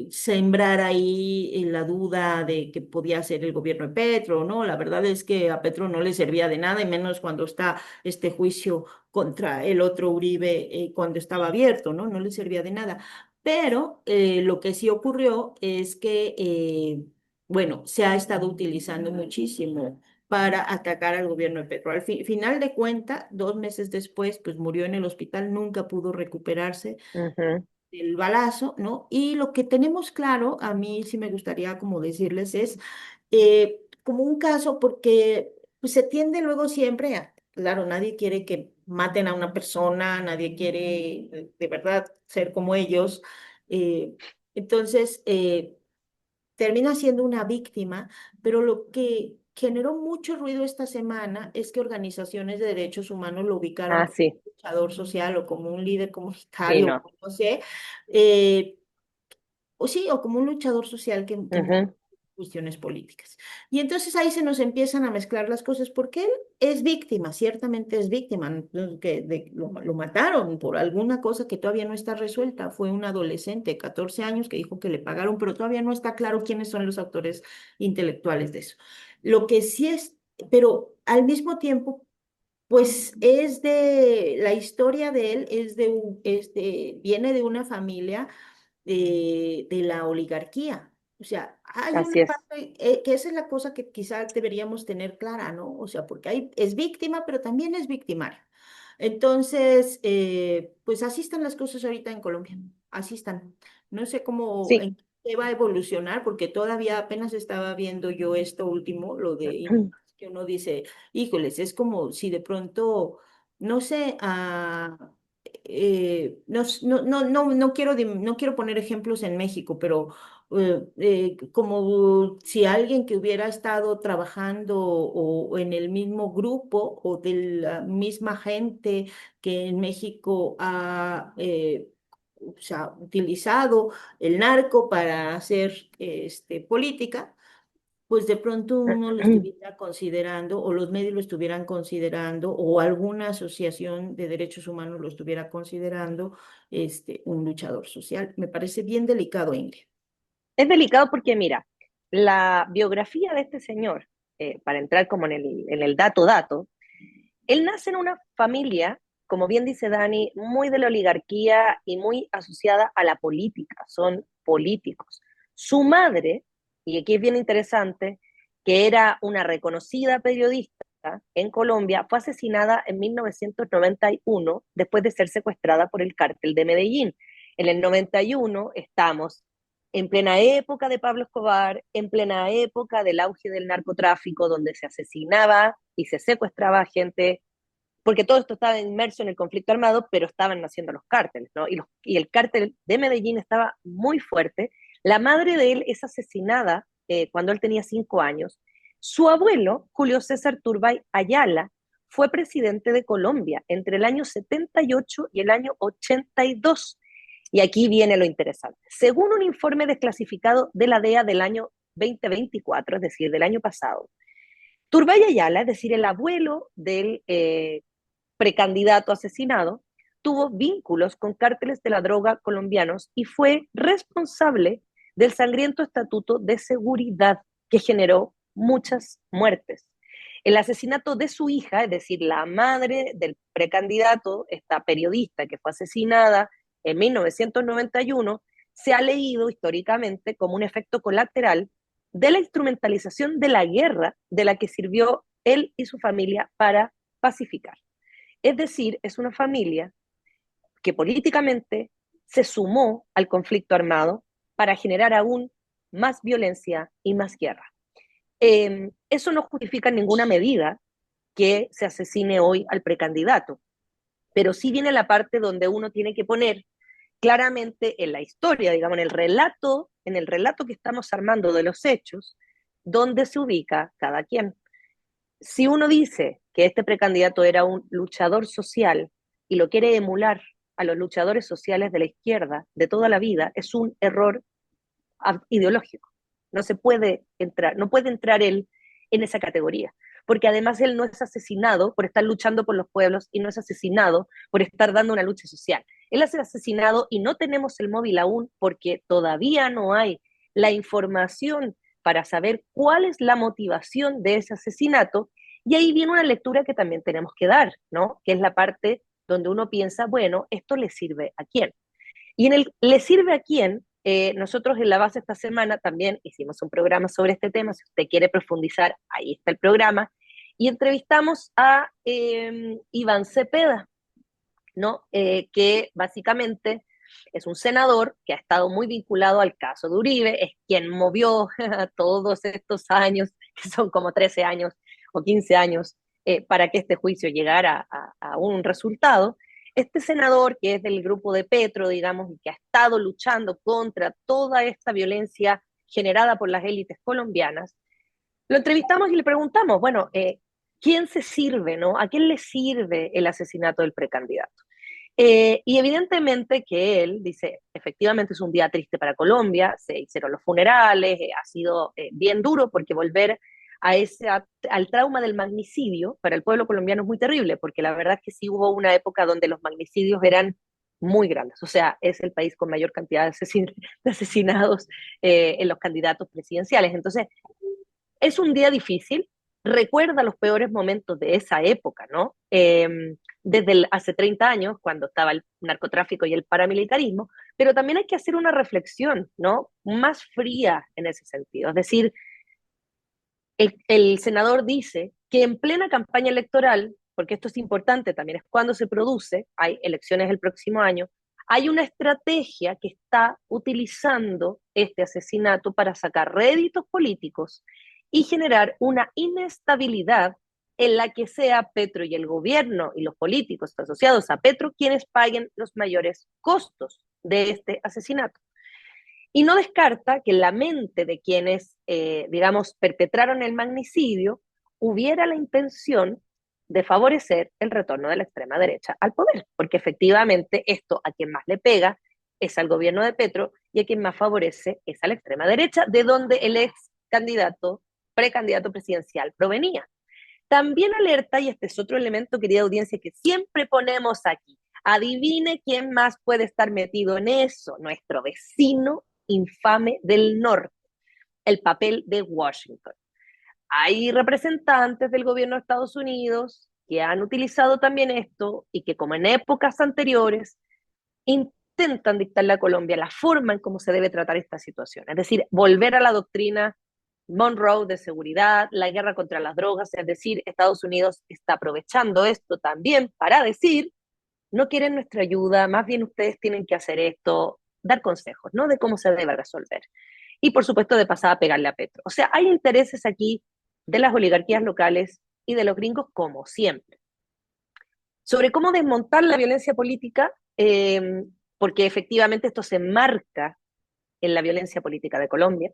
sembrar ahí la duda de que podía ser el gobierno de Petro, ¿no? La verdad es que a Petro no le servía de nada, y menos cuando está este juicio contra el otro Uribe, cuando estaba abierto, ¿no? No le servía de nada. Pero lo que sí ocurrió es que, bueno, se ha estado utilizando muchísimo para atacar al gobierno de Petro. Al final de cuentas, 2 meses después, pues murió en el hospital, nunca pudo recuperarse Ujú. del balazo, ¿no? Y lo que tenemos claro, a mí sí me gustaría como decirles, es como un caso, porque pues, se tiende luego siempre a, claro, nadie quiere que maten a una persona, nadie quiere de verdad ser como ellos. eh, entonces, termina siendo una víctima, pero lo que generó mucho ruido esta semana es que organizaciones de derechos humanos lo ubicaron Ah, como un sí, luchador social o como un líder sí, comunitario, no. no sé, eh, o sí, o como un luchador social que Ujú. cuestiones políticas. Y entonces ahí se nos empiezan a mezclar las cosas, porque él es víctima, ciertamente es víctima, ¿no? Lo mataron por alguna cosa que todavía no está resuelta. Fue un adolescente, 14 años, que dijo que le pagaron, pero todavía no está claro quiénes son los autores intelectuales de eso. Lo que sí es, pero al mismo tiempo, pues la historia de él viene de una familia de la oligarquía. O sea, hay Así una es. parte, que esa es la cosa que quizás deberíamos tener clara, ¿no? O sea, porque es víctima, pero también es victimario. Entonces, pues así están las cosas ahorita en Colombia, así están. No sé cómo, Sí. en qué va a evolucionar, porque todavía apenas estaba viendo yo esto último, lo que uno dice, híjoles, es como si de pronto, no sé, no quiero poner ejemplos en México, pero como si alguien que hubiera estado trabajando o en el mismo grupo o de la misma gente que en México ha o sea, utilizado el narco para hacer política, pues de pronto uno lo estuviera considerando, o los medios lo estuvieran considerando, o alguna asociación de derechos humanos lo estuviera considerando, un luchador social. Me parece bien delicado, Ingrid. Es delicado porque, mira, la biografía de este señor, para entrar como en el dato, él nace en una familia, como bien dice Dani, muy de la oligarquía y muy asociada a la política, son políticos. Su madre, y aquí es bien interesante, que era una reconocida periodista en Colombia, fue asesinada en 1991 después de ser secuestrada por el cártel de Medellín. En el 91 estamos en plena época de Pablo Escobar, en plena época del auge del narcotráfico, donde se asesinaba y se secuestraba gente, porque todo esto estaba inmerso en el conflicto armado, pero estaban naciendo los cárteles, ¿no? Y el cártel de Medellín estaba muy fuerte. La madre de él es asesinada cuando él tenía 5 años. Su abuelo, Julio César Turbay Ayala, fue presidente de Colombia entre el año 78 y el año 82. Y aquí viene lo interesante. Según un informe desclasificado de la DEA del año 2024, es decir, del año pasado, Turbay Ayala, es decir, el abuelo del precandidato asesinado, tuvo vínculos con cárteles de la droga colombianos y fue responsable del sangriento estatuto de seguridad que generó muchas muertes. El asesinato de su hija, es decir, la madre del precandidato, esta periodista que fue asesinada en 1991, se ha leído históricamente como un efecto colateral de la instrumentalización de la guerra de la que sirvió él y su familia para pacificar. Es decir, es una familia que políticamente se sumó al conflicto armado para generar aún más violencia y más guerra. Eso no justifica en ninguna medida que se asesine hoy al precandidato, pero sí viene la parte donde uno tiene que poner claramente en la historia, digamos, en el relato que estamos armando de los hechos, dónde se ubica cada quien. Si uno dice que este precandidato era un luchador social y lo quiere emular a los luchadores sociales de la izquierda de toda la vida, es un error ideológico. No se puede entrar, no puede entrar él en esa categoría, porque además él no es asesinado por estar luchando por los pueblos y no es asesinado por estar dando una lucha social. Él es asesinado y no tenemos el móvil aún porque todavía no hay la información para saber cuál es la motivación de ese asesinato, y ahí viene una lectura que también tenemos que dar, ¿no? Que es la parte donde uno piensa, bueno, ¿esto le sirve a quién? Y en el ¿le sirve a quién? Nosotros en la base esta semana también hicimos un programa sobre este tema, si usted quiere profundizar, ahí está el programa, y entrevistamos a Iván Cepeda, ¿no? Que básicamente es un senador que ha estado muy vinculado al caso de Uribe, es quien movió todos estos años, que son como 13 años o 15 años, para que este juicio llegara a un resultado. Este senador, que es del grupo de Petro, digamos, y que ha estado luchando contra toda esta violencia generada por las élites colombianas, lo entrevistamos y le preguntamos, bueno, ¿quién se sirve, no? ¿A quién le sirve el asesinato del precandidato? Y evidentemente que él dice, efectivamente es un día triste para Colombia, se hicieron los funerales, ha sido bien duro porque volver al trauma del magnicidio para el pueblo colombiano es muy terrible, porque la verdad es que sí hubo una época donde los magnicidios eran muy grandes, o sea, es el país con mayor cantidad de asesinados en los candidatos presidenciales. Entonces, es un día difícil, recuerda los peores momentos de esa época, ¿no? Desde hace 30 años, cuando estaba el narcotráfico y el paramilitarismo, pero también hay que hacer una reflexión, ¿no? Más fría en ese sentido. Es decir, el senador dice que en plena campaña electoral, porque esto es importante también, es cuando se produce, hay elecciones el próximo año, hay una estrategia que está utilizando este asesinato para sacar réditos políticos y generar una inestabilidad en la que sea Petro y el gobierno y los políticos asociados a Petro quienes paguen los mayores costos de este asesinato. Y no descarta que en la mente de quienes, digamos, perpetraron el magnicidio, hubiera la intención de favorecer el retorno de la extrema derecha al poder, porque efectivamente esto a quien más le pega es al gobierno de Petro y a quien más favorece es a la extrema derecha, de donde el ex candidato, precandidato presidencial provenía. También alerta, y este es otro elemento, querida audiencia, que siempre ponemos aquí. Adivine quién más puede estar metido en eso, nuestro vecino infame del norte, el papel de Washington. Hay representantes del gobierno de Estados Unidos que han utilizado también esto y que, como en épocas anteriores, intentan dictarle a Colombia la forma en cómo se debe tratar esta situación. Es decir, volver a la doctrina Monroe de seguridad, la guerra contra las drogas, es decir, Estados Unidos está aprovechando esto también para decir, no quieren nuestra ayuda, más bien ustedes tienen que hacer esto, dar consejos, ¿no? De cómo se debe resolver. Y por supuesto, de pasada, pegarle a Petro. O sea, hay intereses aquí de las oligarquías locales y de los gringos, como siempre. Sobre cómo desmontar la violencia política, porque efectivamente esto se enmarca en la violencia política de Colombia,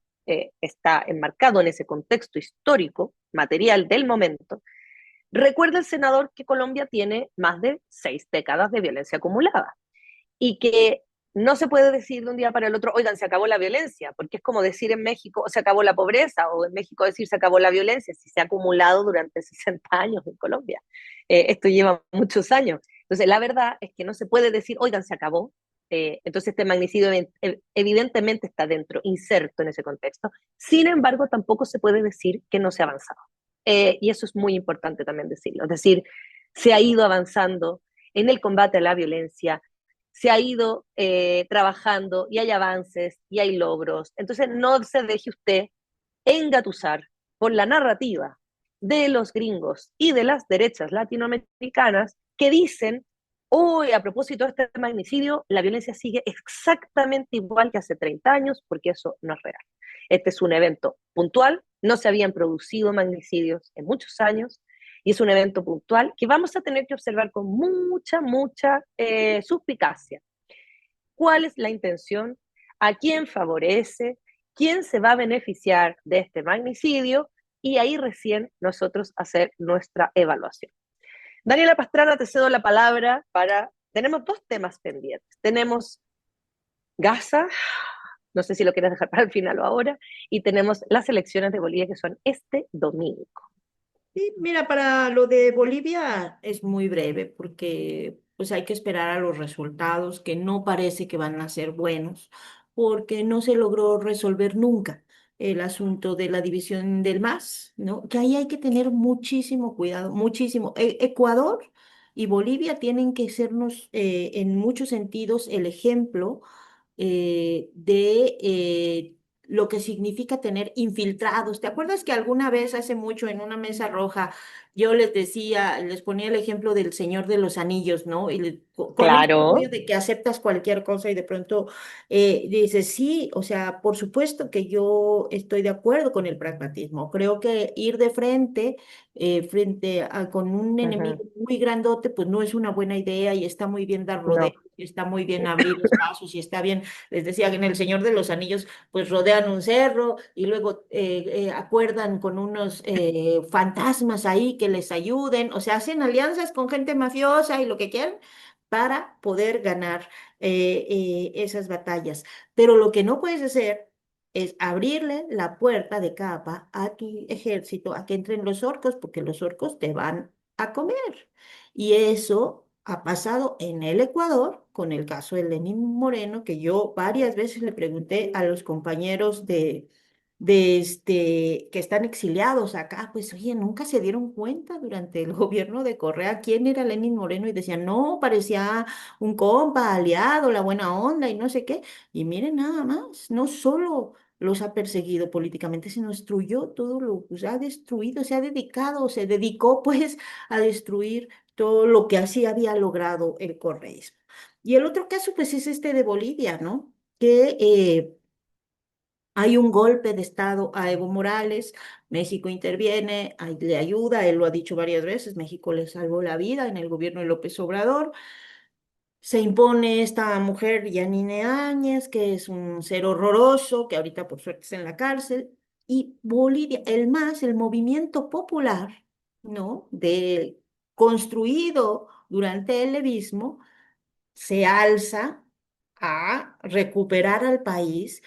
está enmarcado en ese contexto histórico, material del momento. Recuerda el senador que Colombia tiene más de 6 décadas de violencia acumulada y que no se puede decir de un día para el otro, oigan, se acabó la violencia, porque es como decir en México, se acabó la pobreza, o en México decir se acabó la violencia, si se ha acumulado durante 60 años en Colombia. Esto lleva muchos años. Entonces, la verdad es que no se puede decir, oigan, se acabó. Entonces, este magnicidio evidentemente está dentro, inserto en ese contexto. Sin embargo, tampoco se puede decir que no se ha avanzado. Y eso es muy importante también decirlo. Es decir, se ha ido avanzando en el combate a la violencia, se ha ido trabajando y hay avances y hay logros. Entonces, no se deje usted engatusar por la narrativa de los gringos y de las derechas latinoamericanas que dicen, hoy a propósito de este magnicidio, la violencia sigue exactamente igual que hace 30 años, porque eso no es real. Este es un evento puntual, no se habían producido magnicidios en muchos años, y es un evento puntual que vamos a tener que observar con mucha suspicacia. ¿Cuál es la intención? ¿A quién favorece? ¿Quién se va a beneficiar de este magnicidio? Y ahí recién nosotros hacer nuestra evaluación. Daniela Pastrana, te cedo la palabra para... Tenemos dos temas pendientes. Tenemos Gaza, no sé si lo quieres dejar para el final o ahora, y tenemos las elecciones de Bolivia que son este domingo. Sí, mira, para lo de Bolivia es muy breve porque pues hay que esperar a los resultados que no parece que van a ser buenos porque no se logró resolver nunca el asunto de la división del MAS, ¿no? Que ahí hay que tener muchísimo cuidado, muchísimo. Ecuador y Bolivia tienen que sernos en muchos sentidos el ejemplo de lo que significa tener infiltrados. ¿Te acuerdas que alguna vez hace mucho en una mesa roja yo les decía, les ponía el ejemplo del Señor de los Anillos, ¿no? Y con este rollo Claro. de que aceptas cualquier cosa y de pronto dices, sí, o sea, por supuesto que yo estoy de acuerdo con el pragmatismo. Creo que ir de frente, con un Uh -huh. enemigo muy grandote, pues no es una buena idea y está muy bien dar rodeos, No. y está muy bien abrir espacios y está bien, les decía que en El Señor de los Anillos, pues rodean un cerro y luego acuerdan con unos fantasmas ahí que les ayuden, o sea, hacen alianzas con gente mafiosa y lo que quieran para poder ganar esas batallas. Pero lo que no puedes hacer es abrirle la puerta de capa a tu ejército a que entren los orcos, porque los orcos te van a comer. Y eso ha pasado en el Ecuador con el caso de Lenín Moreno, que yo varias veces le pregunté a los compañeros que están exiliados acá, pues oye, nunca se dieron cuenta durante el gobierno de Correa quién era Lenín Moreno y decían, no, parecía un compa, aliado, la buena onda y no sé qué. Y miren nada más, no solo los ha perseguido políticamente, sino destruyó todo lo, pues ha destruido, se ha dedicado, se dedicó pues a destruir todo lo que así había logrado el correísmo. Y el otro caso pues es este de Bolivia, ¿no? Que hay un golpe de Estado a Evo Morales, México interviene, le ayuda, él lo ha dicho varias veces, México le salvó la vida en el gobierno de López Obrador. Se impone esta mujer, Yanine Áñez, que es un ser horroroso, que ahorita por suerte está en la cárcel. Y Bolivia, el MAS, el movimiento popular, ¿no? Construido durante el levismo, se alza a recuperar al país,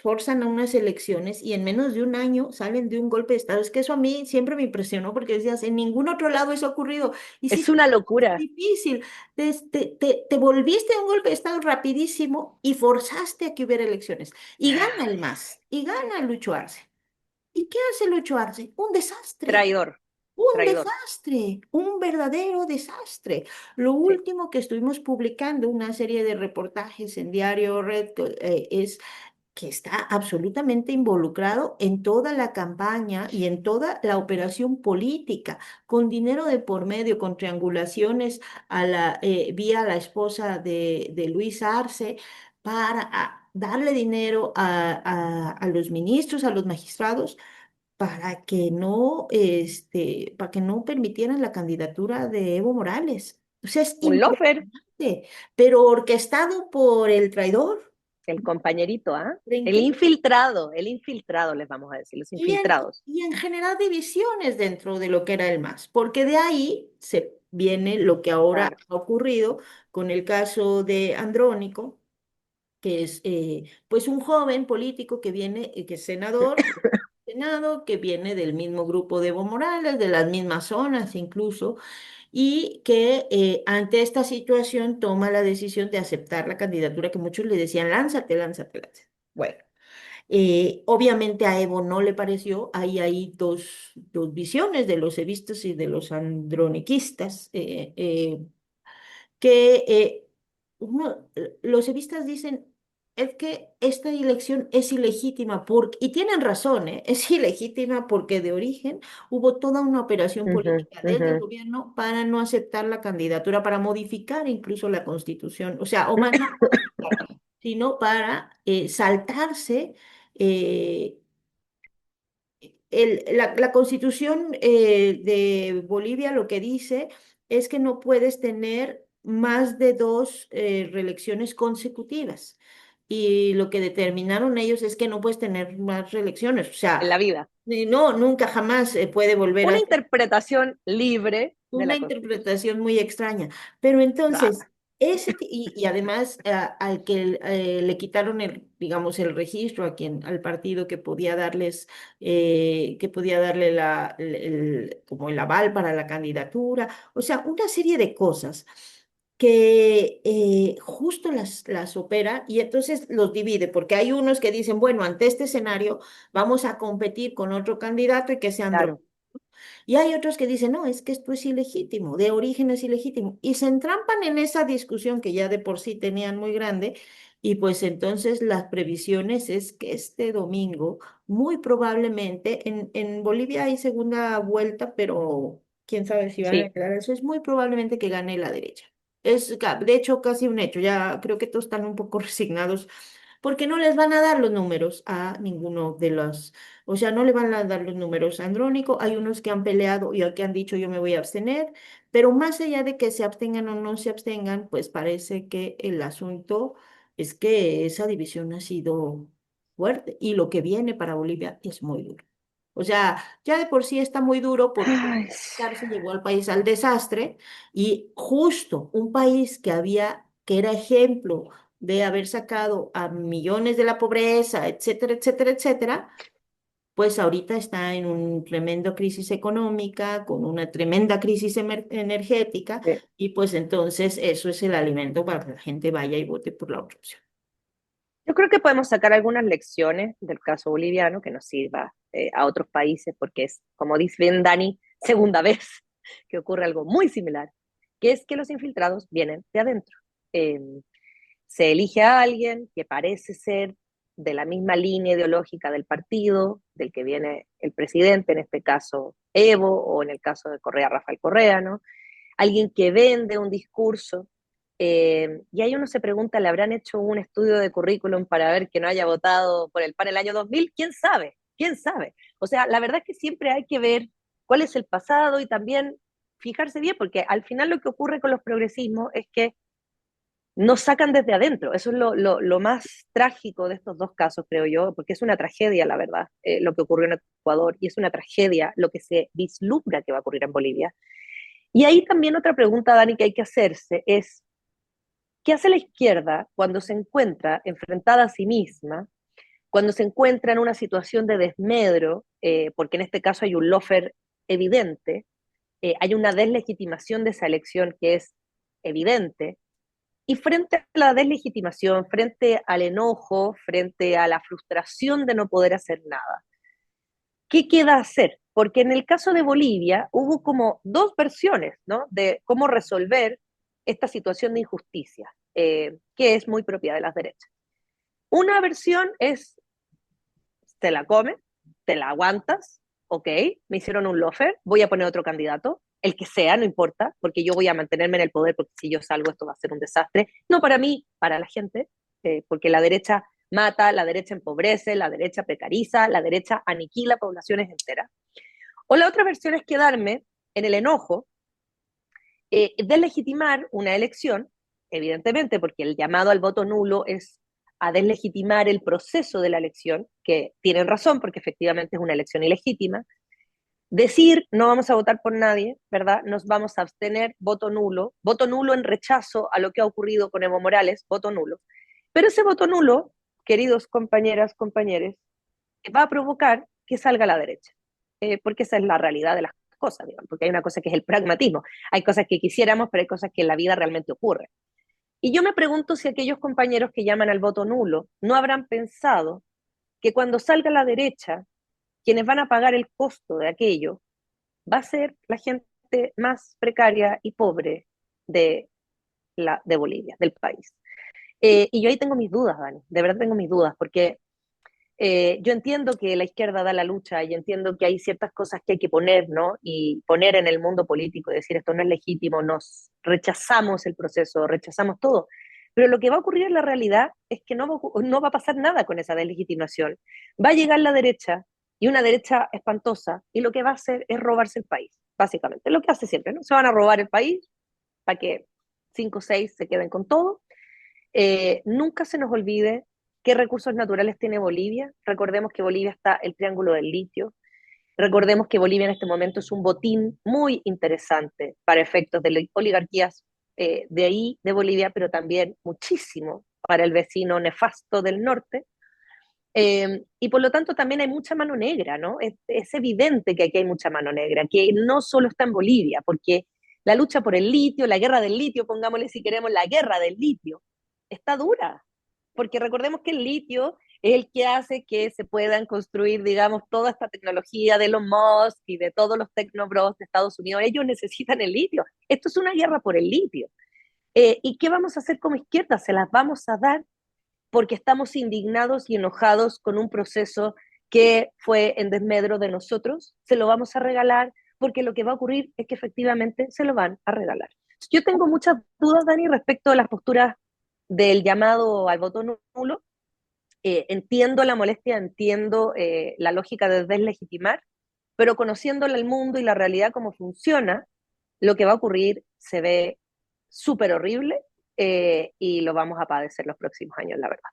forzan a unas elecciones y en menos de un año salen de un golpe de Estado. Es que eso a mí siempre me impresionó porque decías, en ningún otro lado eso ha ocurrido. Y sí, Es una es locura. difícil. Te volviste a un golpe de Estado rapidísimo y forzaste a que hubiera elecciones. Y gana el MAS, y gana Lucho Arce. ¿Y qué hace Lucho Arce? Un desastre. Traidor, Un traidor. desastre, un verdadero desastre. Lo Sí. último que estuvimos publicando, una serie de reportajes en Diario Red, es que está absolutamente involucrado en toda la campaña y en toda la operación política, con dinero de por medio, con triangulaciones vía la esposa de Luis Arce, para darle dinero a los ministros, a los magistrados para que no permitieran la candidatura de Evo Morales. O sea, es Un lofer, impresionante, pero orquestado por el traidor. el compañerito, ¿ah? ¿En qué? El infiltrado, les vamos a decir, los Y infiltrados. y en generar divisiones dentro de lo que era el MAS, porque de ahí se viene lo que ahora Claro. ha ocurrido con el caso de Andrónico, que es pues un joven político que viene, que es senador, Senado, que viene del mismo grupo de Evo Morales, de las mismas zonas incluso, y que ante esta situación toma la decisión de aceptar la candidatura que muchos le decían, lánzate, lánzate, lánzate. Bueno, obviamente a Evo no le pareció, ahí hay dos visiones de los evistas y de los androniquistas. Que los evistas dicen es que esta elección es ilegítima y tienen razón, ¿eh? Es ilegítima porque de origen hubo toda una operación Ujú, política desde el ujú. gobierno para no aceptar la candidatura, para modificar incluso la constitución, o sea, o más no modificar, sino para saltarse eh, la constitución de Bolivia lo que dice es que no puedes tener más de dos reelecciones consecutivas. Y lo que determinaron ellos es que no puedes tener más reelecciones. O En la sea, vida. no, nunca jamás puede volver Una a interpretación libre de una la Constitución. interpretación muy extraña. Pero entonces, Rara. y además al que le quitaron digamos, el registro al partido que podía darle como el aval para la candidatura, o sea, una serie de cosas que justo las opera y entonces los divide, porque hay unos que dicen, bueno, ante este escenario vamos a competir con otro candidato y que sea Claro. y hay otros que dicen, no, es que esto es ilegítimo, de origen es ilegítimo. Y se entrampan en esa discusión que ya de por sí tenían muy grande. Y pues entonces las previsiones es que este domingo, muy probablemente, en Bolivia hay segunda vuelta, pero quién sabe si van a Sí. quedar eso, es muy probablemente que gane la derecha. De hecho, casi un hecho. Ya creo que todos están un poco resignados porque no les van a dar los números a ninguno de los, o sea, no le van a dar los números a Andrónico. Hay unos que han peleado y que han dicho yo me voy a abstener, pero más allá de que se abstengan o no se abstengan, pues parece que el asunto es que esa división ha sido fuerte y lo que viene para Bolivia es muy duro. O sea, ya de por sí está muy duro porque Ay, se llevó al país al desastre y justo un país que era ejemplo de haber sacado a millones de la pobreza, etcétera, etcétera, etcétera, pues ahorita está en una tremenda crisis económica, con una tremenda crisis energética, sí. y pues entonces eso es el alimento para que la gente vaya y vote por la otra opción. Yo creo que podemos sacar algunas lecciones del caso boliviano que nos sirva a otros países, porque es, como dice bien Dani, segunda vez que ocurre algo muy similar, que es que los infiltrados vienen de adentro. Eh, Se elige a alguien que parece ser de la misma línea ideológica del partido, del que viene el presidente, en este caso Evo, o en el caso de Correa, Rafael Correa, ¿no? Alguien que vende un discurso. Y ahí uno se pregunta, ¿le habrán hecho un estudio de currículum para ver que no haya votado por el PAN el año 2000? ¿Quién sabe? ¿Quién sabe? O sea, la verdad es que siempre hay que ver cuál es el pasado y también fijarse bien, porque al final lo que ocurre con los progresismos es que no sacan desde adentro. Eso es lo más trágico de estos dos casos, creo yo, porque es una tragedia, la verdad, lo que ocurrió en Ecuador, y es una tragedia lo que se vislumbra que va a ocurrir en Bolivia. Y ahí también otra pregunta, Dani, que hay que hacerse es, ¿qué hace la izquierda cuando se encuentra enfrentada a sí misma, cuando se encuentra en una situación de desmedro, porque en este caso hay un lofer evidente, hay una deslegitimación de esa elección que es evidente, y frente a la deslegitimación, frente al enojo, frente a la frustración de no poder hacer nada, ¿qué queda hacer? Porque en el caso de Bolivia hubo como dos versiones, ¿no? De cómo resolver esta situación de injusticia, que es muy propia de las derechas. Una versión es, te la comes, te la aguantas, ok, me hicieron un lofer, voy a poner otro candidato, el que sea, no importa, porque yo voy a mantenerme en el poder, porque si yo salgo esto va a ser un desastre, no para mí, para la gente, porque la derecha mata, la derecha empobrece, la derecha precariza, la derecha aniquila poblaciones enteras. O la otra versión es quedarme en el enojo, deslegitimar una elección, evidentemente, porque el llamado al voto nulo es a deslegitimar el proceso de la elección, que tienen razón, porque efectivamente es una elección ilegítima. Decir, no vamos a votar por nadie, ¿verdad? Nos vamos a abstener, voto nulo en rechazo a lo que ha ocurrido con Evo Morales, voto nulo. Pero ese voto nulo, queridos compañeras, compañeros, va a provocar que salga a la derecha, porque esa es la realidad de las cosas, digamos, porque hay una cosa que es el pragmatismo, hay cosas que quisiéramos, pero hay cosas que en la vida realmente ocurren. Y yo me pregunto si aquellos compañeros que llaman al voto nulo no habrán pensado que cuando salga a la derecha, quienes van a pagar el costo de aquello va a ser la gente más precaria y pobre de, de Bolivia, del país. Y yo ahí tengo mis dudas, Dani, de verdad tengo mis dudas, porque yo entiendo que la izquierda da la lucha y entiendo que hay ciertas cosas que hay que poner, ¿no? Y poner en el mundo político, decir esto no es legítimo, nos rechazamos el proceso, rechazamos todo. Pero lo que va a ocurrir en la realidad es que no va a pasar nada con esa deslegitimación. Va a llegar la derecha y una derecha espantosa y lo que va a hacer es robarse el país, básicamente. Lo que hace siempre, ¿no? Se van a robar el país para que 5 o 6 se queden con todo. Nunca se nos olvide qué recursos naturales tiene Bolivia. Recordemos que Bolivia está el Triángulo del Litio. Recordemos que Bolivia en este momento es un botín muy interesante para efectos de las oligarquías de ahí, de Bolivia, pero también muchísimo para el vecino nefasto del norte. Y por lo tanto también hay mucha mano negra, ¿no? Es evidente que aquí hay mucha mano negra, que no solo está en Bolivia, porque la lucha por el litio, la guerra del litio, pongámosle si queremos la guerra del litio, está dura, porque recordemos que el litio es el que hace que se puedan construir, digamos, toda esta tecnología de los Musk y de todos los tecnobros de Estados Unidos. Ellos necesitan el litio. Esto es una guerra por el litio. ¿Y qué vamos a hacer como izquierda? Se las vamos a dar porque estamos indignados y enojados con un proceso que fue en desmedro de nosotros, se lo vamos a regalar porque lo que va a ocurrir es que efectivamente se lo van a regalar. Yo tengo muchas dudas, Dani, respecto a las posturas del llamado al voto nulo. Entiendo la molestia, entiendo la lógica de deslegitimar, pero conociéndole el mundo y la realidad cómo funciona, lo que va a ocurrir se ve súper horrible y lo vamos a padecer los próximos años, la verdad.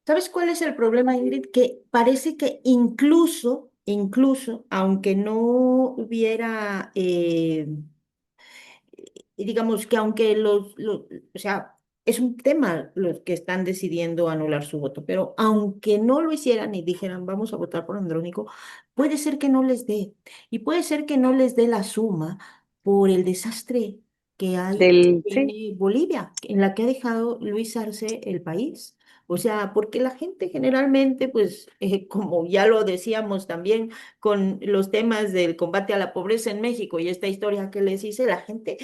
¿Sabes cuál es el problema, Ingrid? Que parece que incluso, aunque no hubiera, digamos que aunque o sea, es un tema los que están decidiendo anular su voto, pero aunque no lo hicieran y dijeran vamos a votar por Andrónico, puede ser que no les dé, y puede ser que no les dé la suma por el desastre que Sí, tiene Bolivia, en la que ha dejado Luis Arce el país. O sea, porque la gente generalmente, pues, como ya lo decíamos también con los temas del combate a la pobreza en México y esta historia que les hice, la gente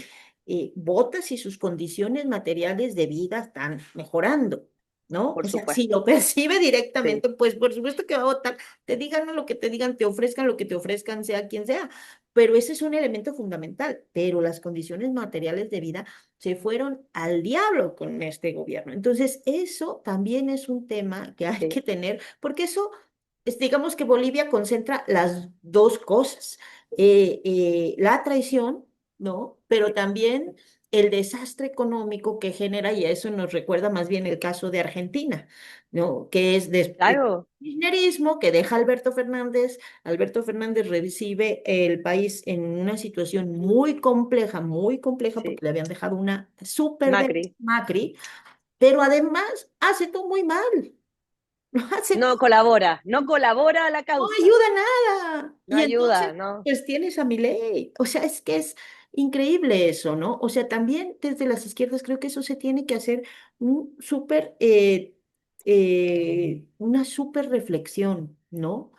vota si sus condiciones materiales de vida están mejorando, ¿no? por O sea, si lo supuesto. percibe Sí, directamente, pues por supuesto que va a votar, te digan lo que te digan, te ofrezcan lo que te ofrezcan, sea quien sea, pero ese es un elemento fundamental, pero las condiciones materiales de vida se fueron al diablo con este gobierno. Entonces, eso también es un tema que hay sí, que tener, porque eso, digamos que Bolivia concentra las dos cosas, la traición, ¿no? Pero también el desastre económico que genera, y a eso nos recuerda más bien el caso de Argentina, ¿no? Que es de claro, kirchnerismo que deja Alberto Fernández. Alberto Fernández recibe el país en una situación muy compleja, sí. porque le habían dejado una súper de Macri. Macri, pero además hace todo muy mal, hace No colabora a la no causa, ayuda nada. no Y ayuda, entonces, no, pues tienes a Milei. O sea, es que es increíble eso, ¿no? O sea, también desde las izquierdas creo que eso se tiene que hacer una súper reflexión, ¿no?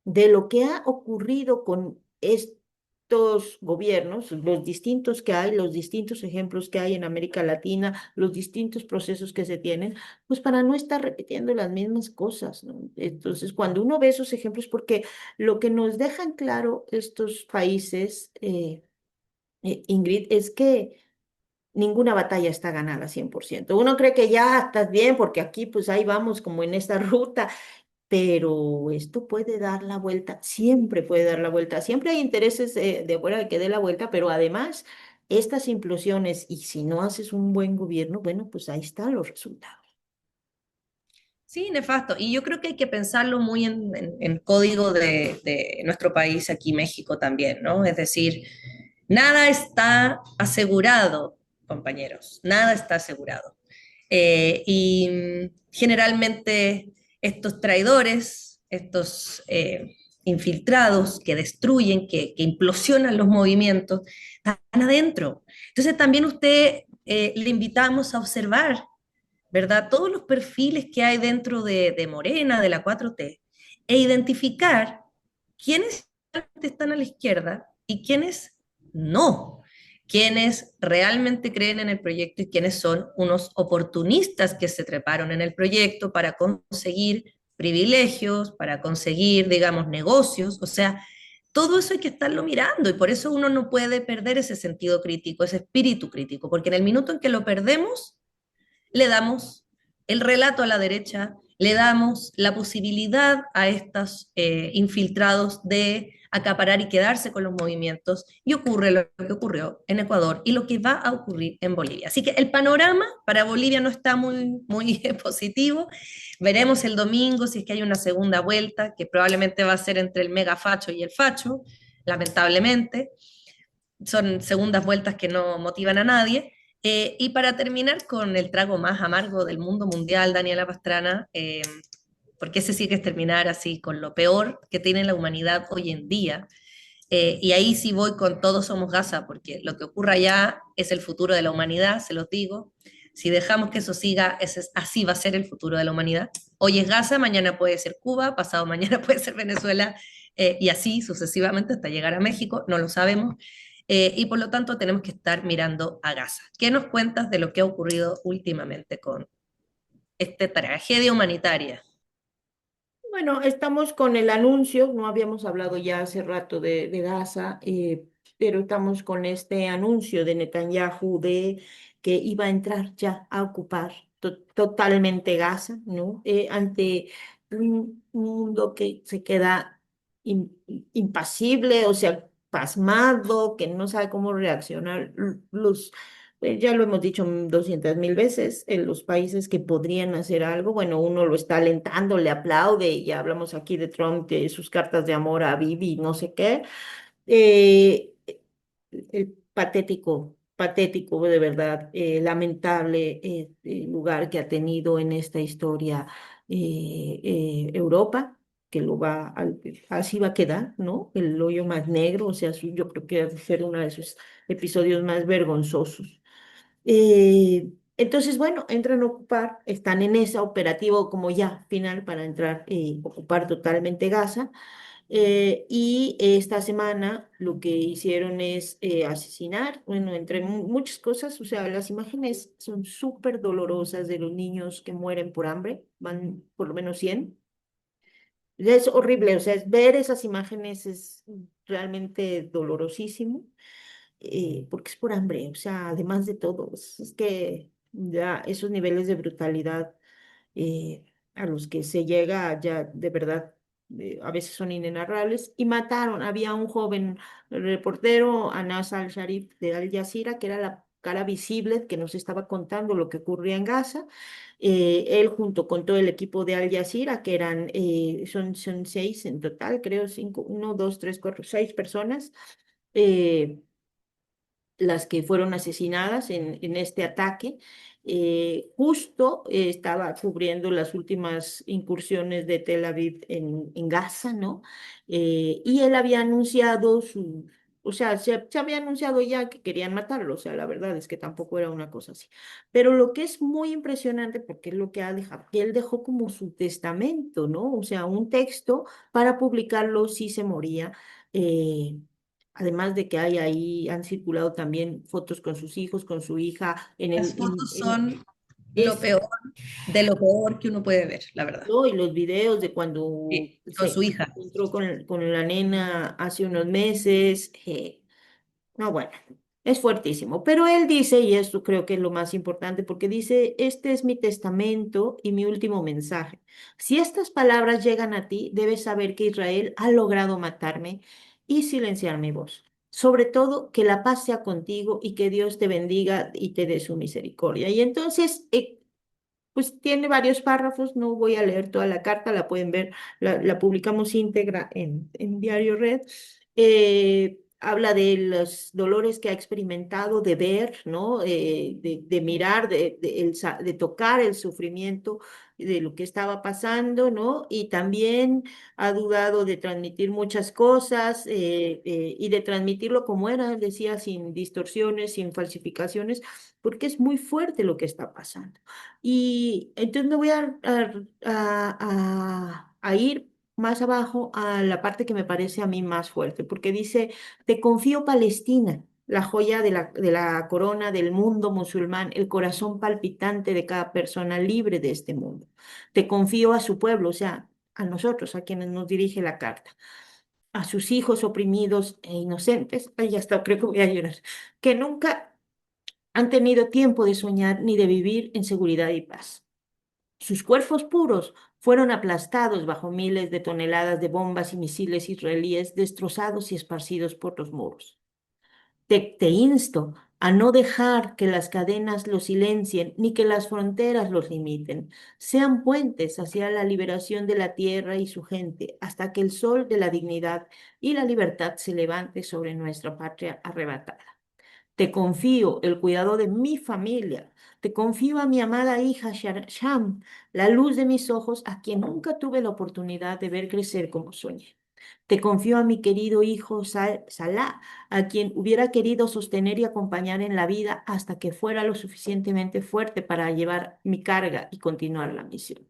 De lo que ha ocurrido con estos gobiernos, los distintos que hay, los distintos ejemplos que hay en América Latina, los distintos procesos que se tienen, pues para no estar repitiendo las mismas cosas, ¿no? Entonces, cuando uno ve esos ejemplos, porque lo que nos dejan claro estos países, Ingrid, es que ninguna batalla está ganada 100%. Uno cree que ya estás bien porque aquí pues ahí vamos como en esta ruta, pero esto puede dar la vuelta, siempre puede dar la vuelta, siempre hay intereses de afuera de que dé la vuelta, pero además estas implosiones, y si no haces un buen gobierno, bueno, pues ahí están los resultados. Sí, nefasto. Y yo creo que hay que pensarlo muy en código de nuestro país, aquí México también, ¿no? Es decir, nada está asegurado, compañeros, nada está asegurado. Generalmente estos traidores, estos infiltrados que destruyen, que implosionan los movimientos, están adentro. Entonces también usted le invitamos a observar, ¿verdad? Todos los perfiles que hay dentro de Morena, de la 4T, e identificar quiénes están a la izquierda y quiénes no, quiénes realmente creen en el proyecto y quiénes son unos oportunistas que se treparon en el proyecto para conseguir privilegios, para conseguir, digamos, negocios, o sea, todo eso hay que estarlo mirando y por eso uno no puede perder ese sentido crítico, ese espíritu crítico, porque en el minuto en que lo perdemos, le damos el relato a la derecha, le damos la posibilidad a estos infiltrados de acaparar y quedarse con los movimientos y ocurre lo que ocurrió en Ecuador y lo que va a ocurrir en Bolivia. Así que el panorama para Bolivia no está muy positivo. Veremos el domingo si es que hay una segunda vuelta, que probablemente va a ser entre el mega facho y el facho, lamentablemente. Son segundas vueltas que no motivan a nadie. Y para terminar con el trago más amargo del mundo mundial, Daniela Pastrana, porque ese sí que es terminar así con lo peor que tiene la humanidad hoy en día. Y ahí sí voy con Todos somos Gaza, porque lo que ocurra allá es el futuro de la humanidad, se los digo. Si dejamos que eso siga, así va a ser el futuro de la humanidad. Hoy es Gaza, mañana puede ser Cuba, pasado mañana puede ser Venezuela, y así sucesivamente hasta llegar a México, no lo sabemos. Y por lo tanto tenemos que estar mirando a Gaza. ¿Qué nos cuentas de lo que ha ocurrido últimamente con esta tragedia humanitaria? Bueno, estamos con el anuncio, no habíamos hablado ya hace rato de Gaza, pero estamos con este anuncio de Netanyahu de que iba a entrar ya a ocupar totalmente Gaza, ¿no? Ante un mundo que se queda impasible, o sea, pasmado, que no sabe cómo reaccionar. Ya lo hemos dicho 200.000 veces, en los países que podrían hacer algo, bueno, uno lo está alentando, le aplaude, y ya hablamos aquí de Trump, de sus cartas de amor a Bibi, no sé qué. Eh, el patético, de verdad, lamentable lugar que ha tenido en esta historia Europa, que así va a quedar, ¿no? El hoyo más negro, o sea, yo creo que va a ser uno de esos episodios más vergonzosos. Entonces, bueno, entran a ocupar, están en ese operativo como ya final para entrar y ocupar totalmente Gaza. Y esta semana lo que hicieron es asesinar, bueno, entre muchas cosas, o sea, las imágenes son súper dolorosas de los niños que mueren por hambre, van por lo menos 100. Es horrible, o sea, ver esas imágenes es realmente dolorosísimo porque es por hambre, o sea, además de todo, es que ya esos niveles de brutalidad eh, a los que se llega ya de verdad a veces son inenarrables, y mataron, había un joven reportero, Anas al-Sharif de Al Jazeera, que era la cara visible que nos estaba contando lo que ocurría en Gaza. Él junto con todo el equipo de Al Jazeera, que eran, son 6 en total, creo, 5, 1, 2, 3, 4, 6 personas, eh, las que fueron asesinadas en este ataque. Justo estaba cubriendo las últimas incursiones de Tel Aviv en Gaza, ¿no? Y él había anunciado o sea, se había anunciado ya que querían matarlo, o sea, la verdad es que tampoco era una cosa así. Pero lo que es muy impresionante, porque es lo que ha dejado, que él dejó como su testamento, ¿no? O sea, un texto para publicarlo si se moría. Eh, Además de que hay ahí, han circulado también fotos con sus hijos, con su hija, Las fotos son lo es, peor de lo peor que uno puede ver, la verdad. ¿no? Y los videos de cuando Sí, con se su hija. encontró con la nena hace unos meses. No, bueno, es fuertísimo. Pero él dice, y esto creo que es lo más importante, porque dice, este es mi testamento y mi último mensaje. Si estas palabras llegan a ti, debes saber que Israel ha logrado matarme y silenciar mi voz. Sobre todo, que la paz sea contigo y que Dios te bendiga y te dé su misericordia. Y entonces, pues tiene varios párrafos, no voy a leer toda la carta, la pueden ver, la publicamos íntegra en Diario Red. habla de los dolores que ha experimentado, de ver, ¿no? De mirar, de tocar el sufrimiento de lo que estaba pasando, ¿no? Y también ha dudado de transmitir muchas cosas y de transmitirlo como era, decía, sin distorsiones, sin falsificaciones, porque es muy fuerte lo que está pasando. Y entonces me voy a ir más abajo a la parte que me parece a mí más fuerte, porque dice, te confío Palestina, la joya de la corona del mundo musulmán, el corazón palpitante de cada persona libre de este mundo. Te confío a su pueblo, o sea, a nosotros, a quienes nos dirige la carta, a sus hijos oprimidos e inocentes, ay, ya está, creo que voy a llorar, que nunca han tenido tiempo de soñar ni de vivir en seguridad y paz. Sus cuerpos puros fueron aplastados bajo miles de toneladas de bombas y misiles israelíes destrozados y esparcidos por los muros. Te insto a no dejar que las cadenas los silencien ni que las fronteras los limiten. Sean puentes hacia la liberación de la tierra y su gente hasta que el sol de la dignidad y la libertad se levante sobre nuestra patria arrebatada. Te confío el cuidado de mi familia. Te confío a mi amada hija Sham, la luz de mis ojos, a quien nunca tuve la oportunidad de ver crecer como soñé. Te confío a mi querido hijo Salah, a quien hubiera querido sostener y acompañar en la vida hasta que fuera lo suficientemente fuerte para llevar mi carga y continuar la misión.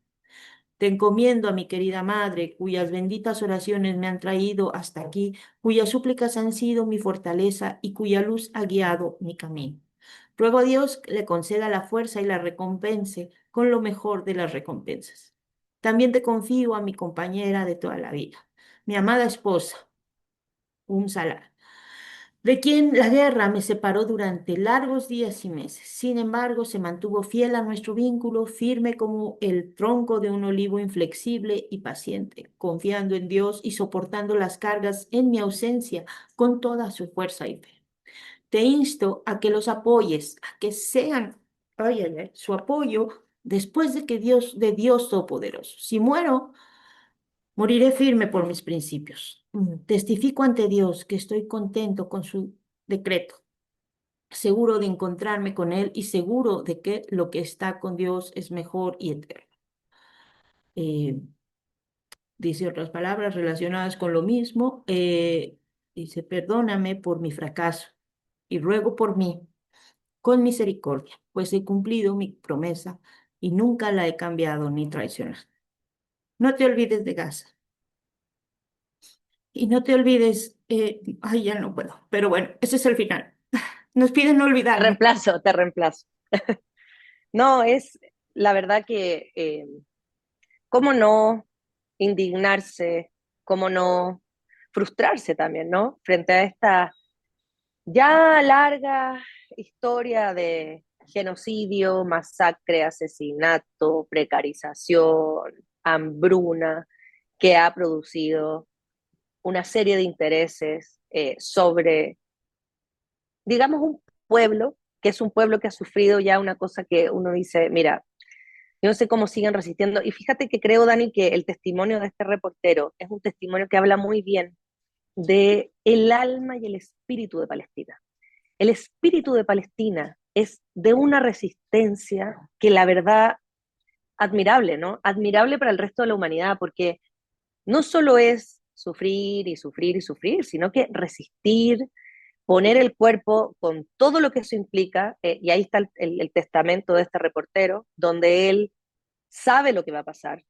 Te encomiendo a mi querida madre, cuyas benditas oraciones me han traído hasta aquí, cuyas súplicas han sido mi fortaleza y cuya luz ha guiado mi camino. Ruego a Dios que le conceda la fuerza y la recompense con lo mejor de las recompensas. También te confío a mi compañera de toda la vida, mi amada esposa, Salah, de quien la guerra me separó durante largos días y meses. Sin embargo, se mantuvo fiel a nuestro vínculo, firme como el tronco de un olivo inflexible y paciente, confiando en Dios y soportando las cargas en mi ausencia con toda su fuerza y fe. Te insto a que los apoyes, a que sean, ay, ay, ay, su apoyo después de Dios Todopoderoso. Si muero, moriré firme por mis principios. Testifico ante Dios que estoy contento con su decreto, seguro de encontrarme con Él y seguro de que lo que está con Dios es mejor y eterno. Eh, Dice otras palabras relacionadas con lo mismo. Dice, perdóname por mi fracaso y ruego por mí con misericordia, pues he cumplido mi promesa y nunca la he cambiado ni traicionado. No te olvides de Gaza. Y no te olvides, ay, ya no puedo, pero bueno, ese es el final. Nos piden no Te olvidarnos. reemplazo, te reemplazo. No, es la verdad que, cómo no indignarse, cómo no frustrarse también, ¿no? Frente a esta ya larga historia de genocidio, masacre, asesinato, precarización, hambruna, que ha producido una serie de intereses sobre, digamos, un pueblo, que es un pueblo que ha sufrido ya una cosa que uno dice, mira, yo no sé cómo siguen resistiendo. Y fíjate que creo, Dani, que el testimonio de este reportero es un testimonio que habla muy bien de el alma y el espíritu de Palestina. El espíritu de Palestina es de una resistencia que la verdad admirable, ¿no? Admirable para el resto de la humanidad, porque no solo es sufrir y sufrir y sufrir, sino que resistir, poner el cuerpo con todo lo que eso implica, y ahí está el testamento de este reportero, donde él sabe lo que va a pasar.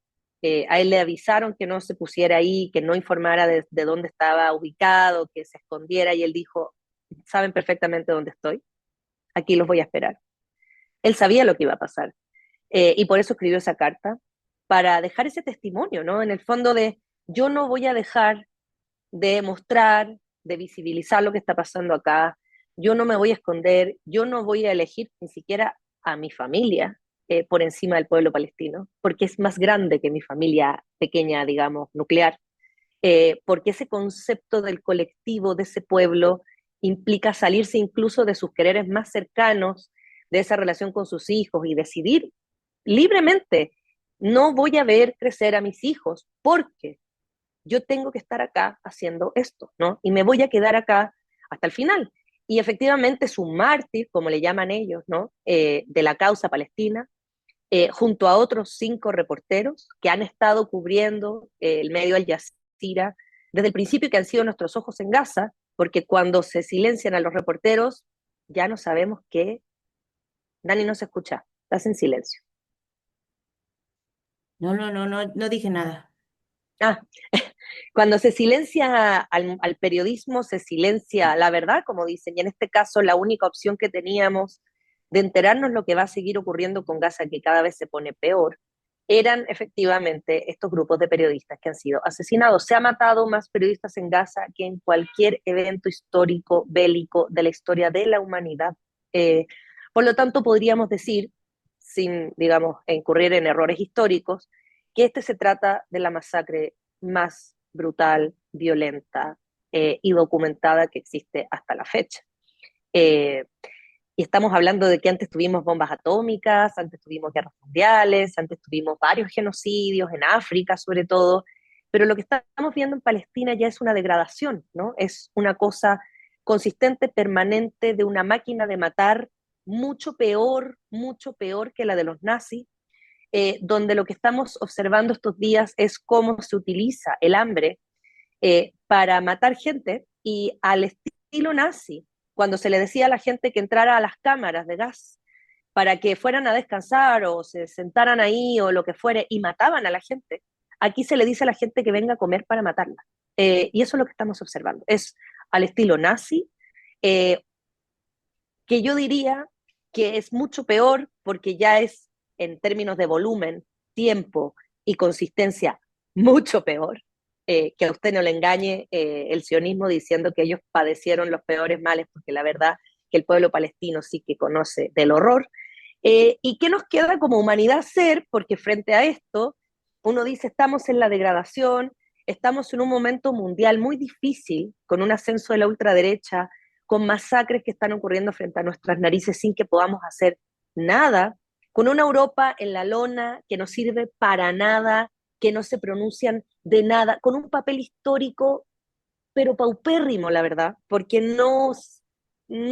A él le avisaron que no se pusiera ahí, que no informara de dónde estaba ubicado, que se escondiera, y él dijo, saben perfectamente dónde estoy, aquí los voy a esperar. Él sabía lo que iba a pasar, y por eso escribió esa carta, para dejar ese testimonio, ¿no? En el fondo de, yo no voy a dejar de mostrar, de visibilizar lo que está pasando acá, yo no me voy a esconder, yo no voy a elegir ni siquiera a mi familia por encima del pueblo palestino, porque es más grande que mi familia pequeña, digamos, nuclear, porque ese concepto del colectivo, de ese pueblo, implica salirse incluso de sus quereres más cercanos, de esa relación con sus hijos y decidir libremente, no voy a ver crecer a mis hijos porque yo tengo que estar acá haciendo esto, ¿no? Y me voy a quedar acá hasta el final. Y efectivamente es un mártir, como le llaman ellos, ¿no? De la causa palestina, junto a otros 5 reporteros que han estado cubriendo el medio Al Jazeera desde el principio y que han sido nuestros ojos en Gaza, porque cuando se silencian a los reporteros, ya no sabemos qué. Dani no se escucha, estás en silencio. No dije nada. Ah, cuando se silencia al periodismo, se silencia la verdad, como dicen, y en este caso la única opción que teníamos de enterarnos lo que va a seguir ocurriendo con Gaza, que cada vez se pone peor, eran efectivamente estos grupos de periodistas que han sido asesinados. Se ha matado más periodistas en Gaza que en cualquier evento histórico bélico de la historia de la humanidad. Por lo tanto, podríamos decir, sin, digamos, incurrir en errores históricos, que este se trata de la masacre más brutal, violenta y documentada que existe hasta la fecha. Eh, y estamos hablando de que antes tuvimos bombas atómicas, antes tuvimos guerras mundiales, antes tuvimos varios genocidios en África sobre todo, pero lo que estamos viendo en Palestina ya es una degradación, ¿no? Es una cosa consistente, permanente, de una máquina de matar mucho peor que la de los nazis, donde lo que estamos observando estos días es cómo se utiliza el hambre para matar gente y al estilo nazi, cuando se le decía a la gente que entrara a las cámaras de gas para que fueran a descansar o se sentaran ahí o lo que fuere y mataban a la gente, aquí se le dice a la gente que venga a comer para matarla. Y eso es lo que estamos observando. Es al estilo nazi, eh, que yo diría que es mucho peor porque ya es, en términos de volumen, tiempo y consistencia, mucho peor. Que a usted no le engañe el sionismo diciendo que ellos padecieron los peores males, porque la verdad que el pueblo palestino sí que conoce del horror. ¿Y qué nos queda como humanidad hacer? Porque frente a esto, uno dice, estamos en la degradación, estamos en un momento mundial muy difícil, con un ascenso de la ultraderecha, con masacres que están ocurriendo frente a nuestras narices sin que podamos hacer nada, con una Europa en la lona que no sirve para nada, que no se pronuncian de nada, con un papel histórico, pero paupérrimo, la verdad, porque no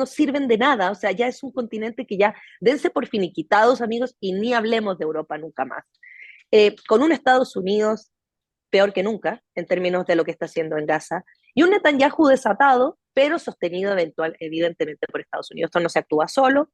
sirven de nada, o sea, ya es un continente que ya, dense por finiquitados, amigos, y ni hablemos de Europa nunca más. Con un Estados Unidos peor que nunca en términos de lo que está haciendo en Gaza, y un Netanyahu desatado, pero sostenido evidentemente por Estados Unidos. Esto no se actúa solo,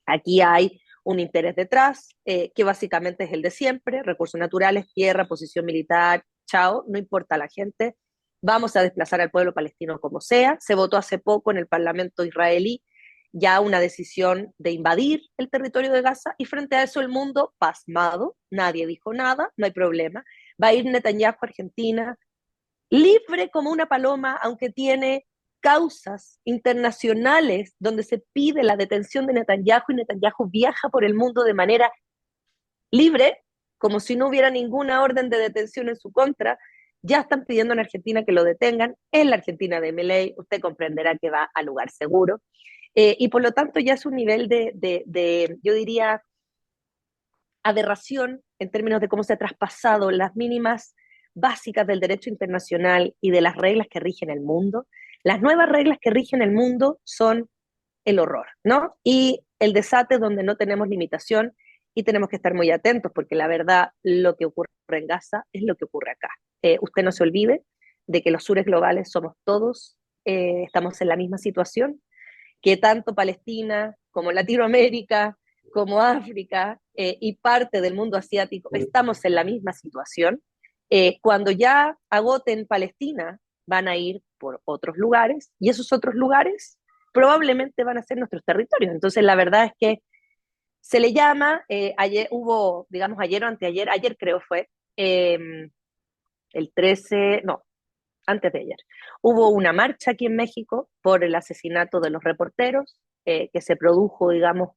aquí hay un interés detrás, que básicamente es el de siempre, recursos naturales, tierra, posición militar, chao, no importa a la gente, vamos a desplazar al pueblo palestino como sea. Se votó hace poco en el Parlamento israelí ya una decisión de invadir el territorio de Gaza, y frente a eso el mundo pasmado, nadie dijo nada, no hay problema. Va a ir Netanyahu a Argentina, libre como una paloma, aunque tiene causas internacionales donde se pide la detención de Netanyahu, y Netanyahu viaja por el mundo de manera libre, como si no hubiera ninguna orden de detención en su contra. Ya están pidiendo en Argentina que lo detengan, en la Argentina de Milei, usted comprenderá que va a lugar seguro. Y por lo tanto ya es un nivel yo diría, aberración en términos de cómo se ha traspasado las mínimas básicas del derecho internacional y de las reglas que rigen el mundo. Las nuevas reglas que rigen el mundo son el horror, ¿no? Y el desate donde no tenemos limitación, y tenemos que estar muy atentos porque la verdad lo que ocurre en Gaza es lo que ocurre acá. Usted no se olvide de que los sures globales somos todos, estamos en la misma situación, que tanto Palestina como Latinoamérica, como África y parte del mundo asiático estamos en la misma situación. Cuando ya agoten Palestina, van a ir por otros lugares, y esos otros lugares probablemente van a ser nuestros territorios. Entonces, la verdad es que se le llama, ayer hubo, digamos, ayer o anteayer, ayer creo fue, el 13, no, antes de ayer, hubo una marcha aquí en México por el asesinato de los reporteros, que se produjo, digamos,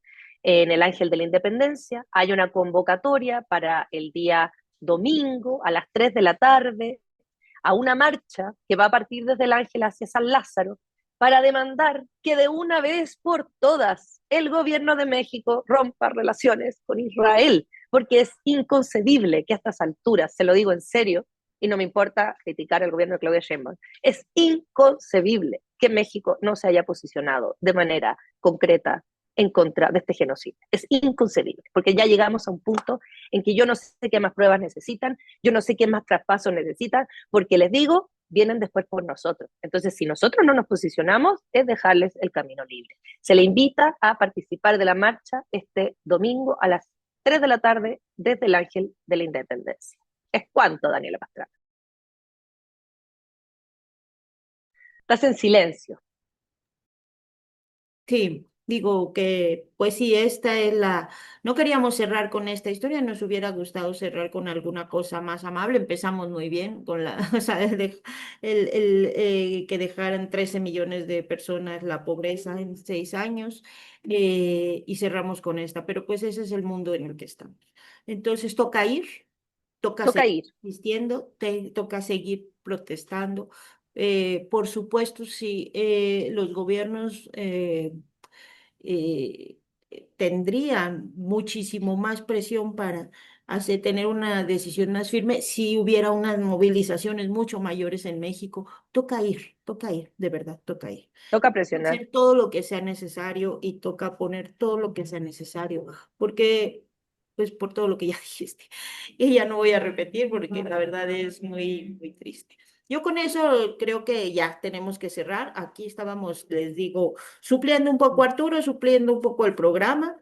en el Ángel de la Independencia. Hay una convocatoria para el día domingo a las 3 de la tarde a una marcha que va a partir desde el Ángel hacia San Lázaro, para demandar que de una vez por todas el gobierno de México rompa relaciones con Israel, porque es inconcebible que a estas alturas, se lo digo en serio, y no me importa criticar al gobierno de Claudia Sheinbaum, es inconcebible que México no se haya posicionado de manera concreta en contra de este genocidio. Es inconcebible, porque ya llegamos a un punto en que yo no sé qué más pruebas necesitan, yo no sé qué más traspasos necesitan, porque les digo, vienen después por nosotros. Entonces, si nosotros no nos posicionamos, es dejarles el camino libre. Se le invita a participar de la marcha este domingo a las 3 de la tarde desde el Ángel de la Independencia. ¿Es cuánto, Daniela Pastrana? Estás en silencio. Sí, digo que, pues sí, esta es la... No queríamos cerrar con esta historia, nos hubiera gustado cerrar con alguna cosa más amable. Empezamos muy bien con la, o sea, que dejaran 13 millones de personas la pobreza en 6 años, y cerramos con esta, pero pues ese es el mundo en el que estamos. Entonces toca ir, toca Toca seguir ir. insistiendo, toca seguir protestando. Por supuesto, si los gobiernos eh, tendrían muchísimo más presión para tener una decisión más firme si hubiera unas movilizaciones mucho mayores en México. Toca ir, de verdad, toca ir. Toca presionar. Hacer todo lo que sea necesario y toca poner todo lo que sea necesario, porque, pues por todo lo que ya dijiste, y ya no voy a repetir porque la verdad es muy, muy triste. Yo con eso creo que ya tenemos que cerrar. Aquí estábamos, les digo, supliendo un poco a Arturo, supliendo un poco el programa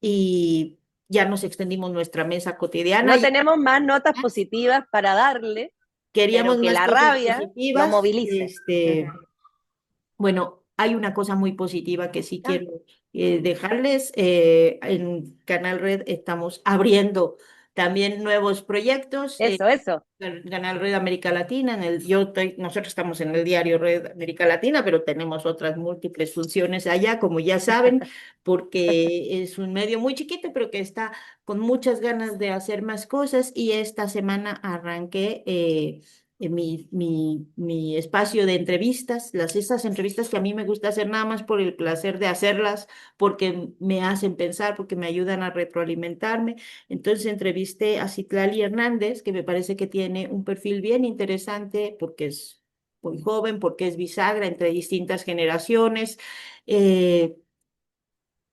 y ya nos extendimos nuestra mesa cotidiana. No Ya tenemos más notas positivas para darle, pero queríamos que más la cosas rabia lo positivas. movilice. Bueno, hay una cosa muy positiva que sí Ah, quiero dejarles. En Canal Red estamos abriendo también nuevos proyectos. eso. Canal Red América Latina, nosotros estamos en el diario Red América Latina, pero tenemos otras múltiples funciones allá, como ya saben, porque es un medio muy chiquito, pero que está con muchas ganas de hacer más cosas. Y esta semana arranqué mi espacio de entrevistas, estas entrevistas que a mí me gusta hacer nada más por el placer de hacerlas, porque me hacen pensar, porque me ayudan a retroalimentarme. Entonces entrevisté a Citlali Hernández, que me parece que tiene un perfil bien interesante porque es muy joven, porque es bisagra entre distintas generaciones, eh,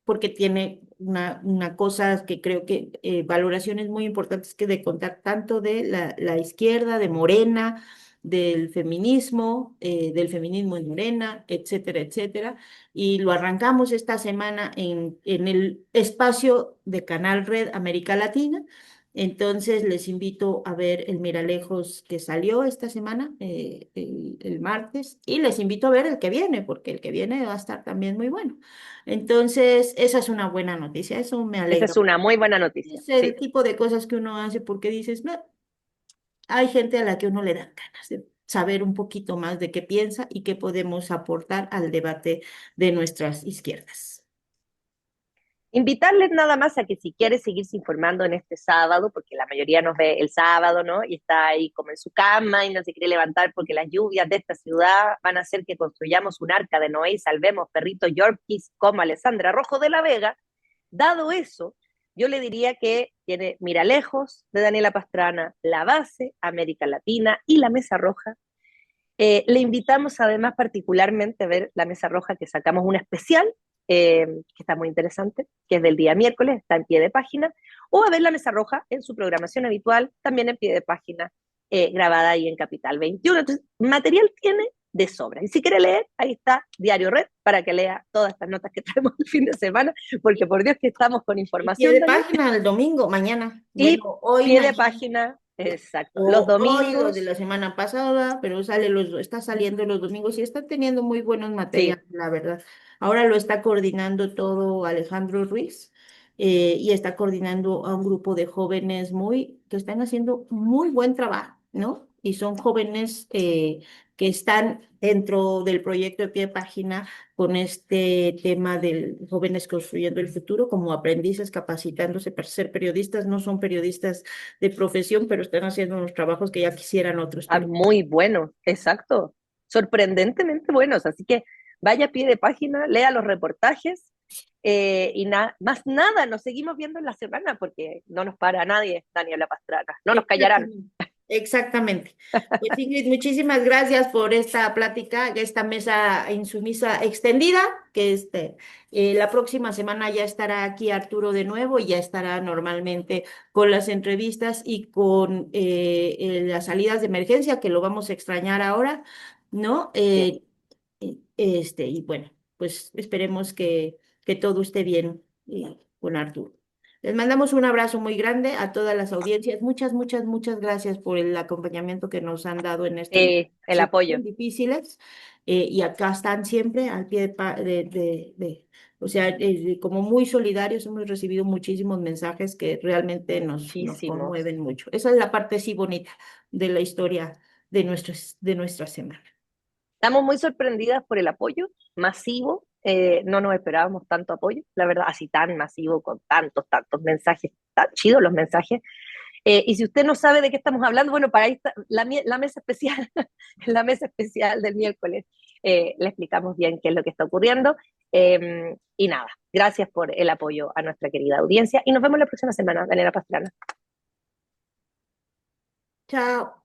porque tiene una cosa que creo que valoraciones muy importantes que de contar tanto de la izquierda, de Morena, del feminismo en Morena, etcétera, etcétera. Y lo arrancamos esta semana en el espacio de Canal Red América Latina. Entonces les invito a ver el Miralejos que salió esta semana, el martes, y les invito a ver el que viene, porque el que viene va a estar también muy bueno. Entonces, esa es una buena noticia, eso me Esa alegra. es una muy buena noticia. Es el Sí. tipo de cosas que uno hace porque dices, no, hay gente a la que uno le dan ganas de saber un poquito más de qué piensa y qué podemos aportar al debate de nuestras izquierdas. Invitarles nada más a que si quiere seguirse informando en este sábado, porque la mayoría nos ve el sábado, ¿no? Y está ahí como en su cama y no se quiere levantar porque las lluvias de esta ciudad van a hacer que construyamos un arca de Noé y salvemos perritos Yorkies como Alessandra Rojo de la Vega. Dado eso, yo le diría que tiene Mira Lejos de Daniela Pastrana, La Base, América Latina y La Mesa Roja. Le invitamos además particularmente a ver La Mesa Roja, que sacamos un especial, que está muy interesante, que es del día miércoles, está en pie de página, o a ver La Mesa Roja en su programación habitual, también en pie de página, grabada ahí en Capital 21. Entonces, material tiene de sobra. Y si quiere leer, ahí está Diario Red, para que lea todas estas notas que traemos el fin de semana, porque por Dios que estamos con Y pie información, de Daniel. página el domingo, mañana. Y Bueno, hoy, pie de mañana. página, exacto. Los Hoy, los de la domingos, semana pasada, pero está saliendo los domingos y está teniendo muy buenos sí, materiales, la verdad. Ahora lo está coordinando todo Alejandro Ruiz, y está coordinando a un grupo de jóvenes que están haciendo muy buen trabajo, ¿no? Y son jóvenes que están dentro del proyecto de pie de página con este tema de jóvenes construyendo el futuro como aprendices, capacitándose para ser periodistas. No son periodistas de profesión, pero están haciendo unos trabajos que ya quisieran otros. muy buenos, exacto. Sorprendentemente buenos. Así que vaya a pie de página, lea los reportajes y más nada, nos seguimos viendo en la semana porque no nos para nadie, Daniela Pastrana. No nos callarán. Exactamente. Exactamente. Pues Ingrid, muchísimas gracias por esta plática, esta mesa insumisa extendida, que la próxima semana ya estará aquí Arturo de nuevo y ya estará normalmente con las entrevistas y con las salidas de emergencia, que lo vamos a extrañar ahora, ¿no? Sí. Y bueno, pues esperemos que todo esté bien con Arturo. Les mandamos un abrazo muy grande a todas las audiencias. Muchas, muchas, muchas gracias por el acompañamiento que nos han dado en estas El apoyo. situaciones difíciles. Y acá están siempre al pie o sea, como muy solidarios. Hemos recibido muchísimos mensajes que realmente nos Muchísimos. conmueven mucho. Esa es la parte sí bonita de la historia de nuestra semana. Estamos muy sorprendidas por el apoyo masivo. No nos esperábamos tanto apoyo, la verdad, así tan masivo, con tantos mensajes, tan chidos los mensajes. Y si usted no sabe de qué estamos hablando, bueno, para ahí está la mesa especial, la mesa especial del miércoles. Le explicamos bien qué es lo que está ocurriendo. Y nada, gracias por el apoyo a nuestra querida audiencia y nos vemos la próxima semana, Daniela Pastrana. Chao.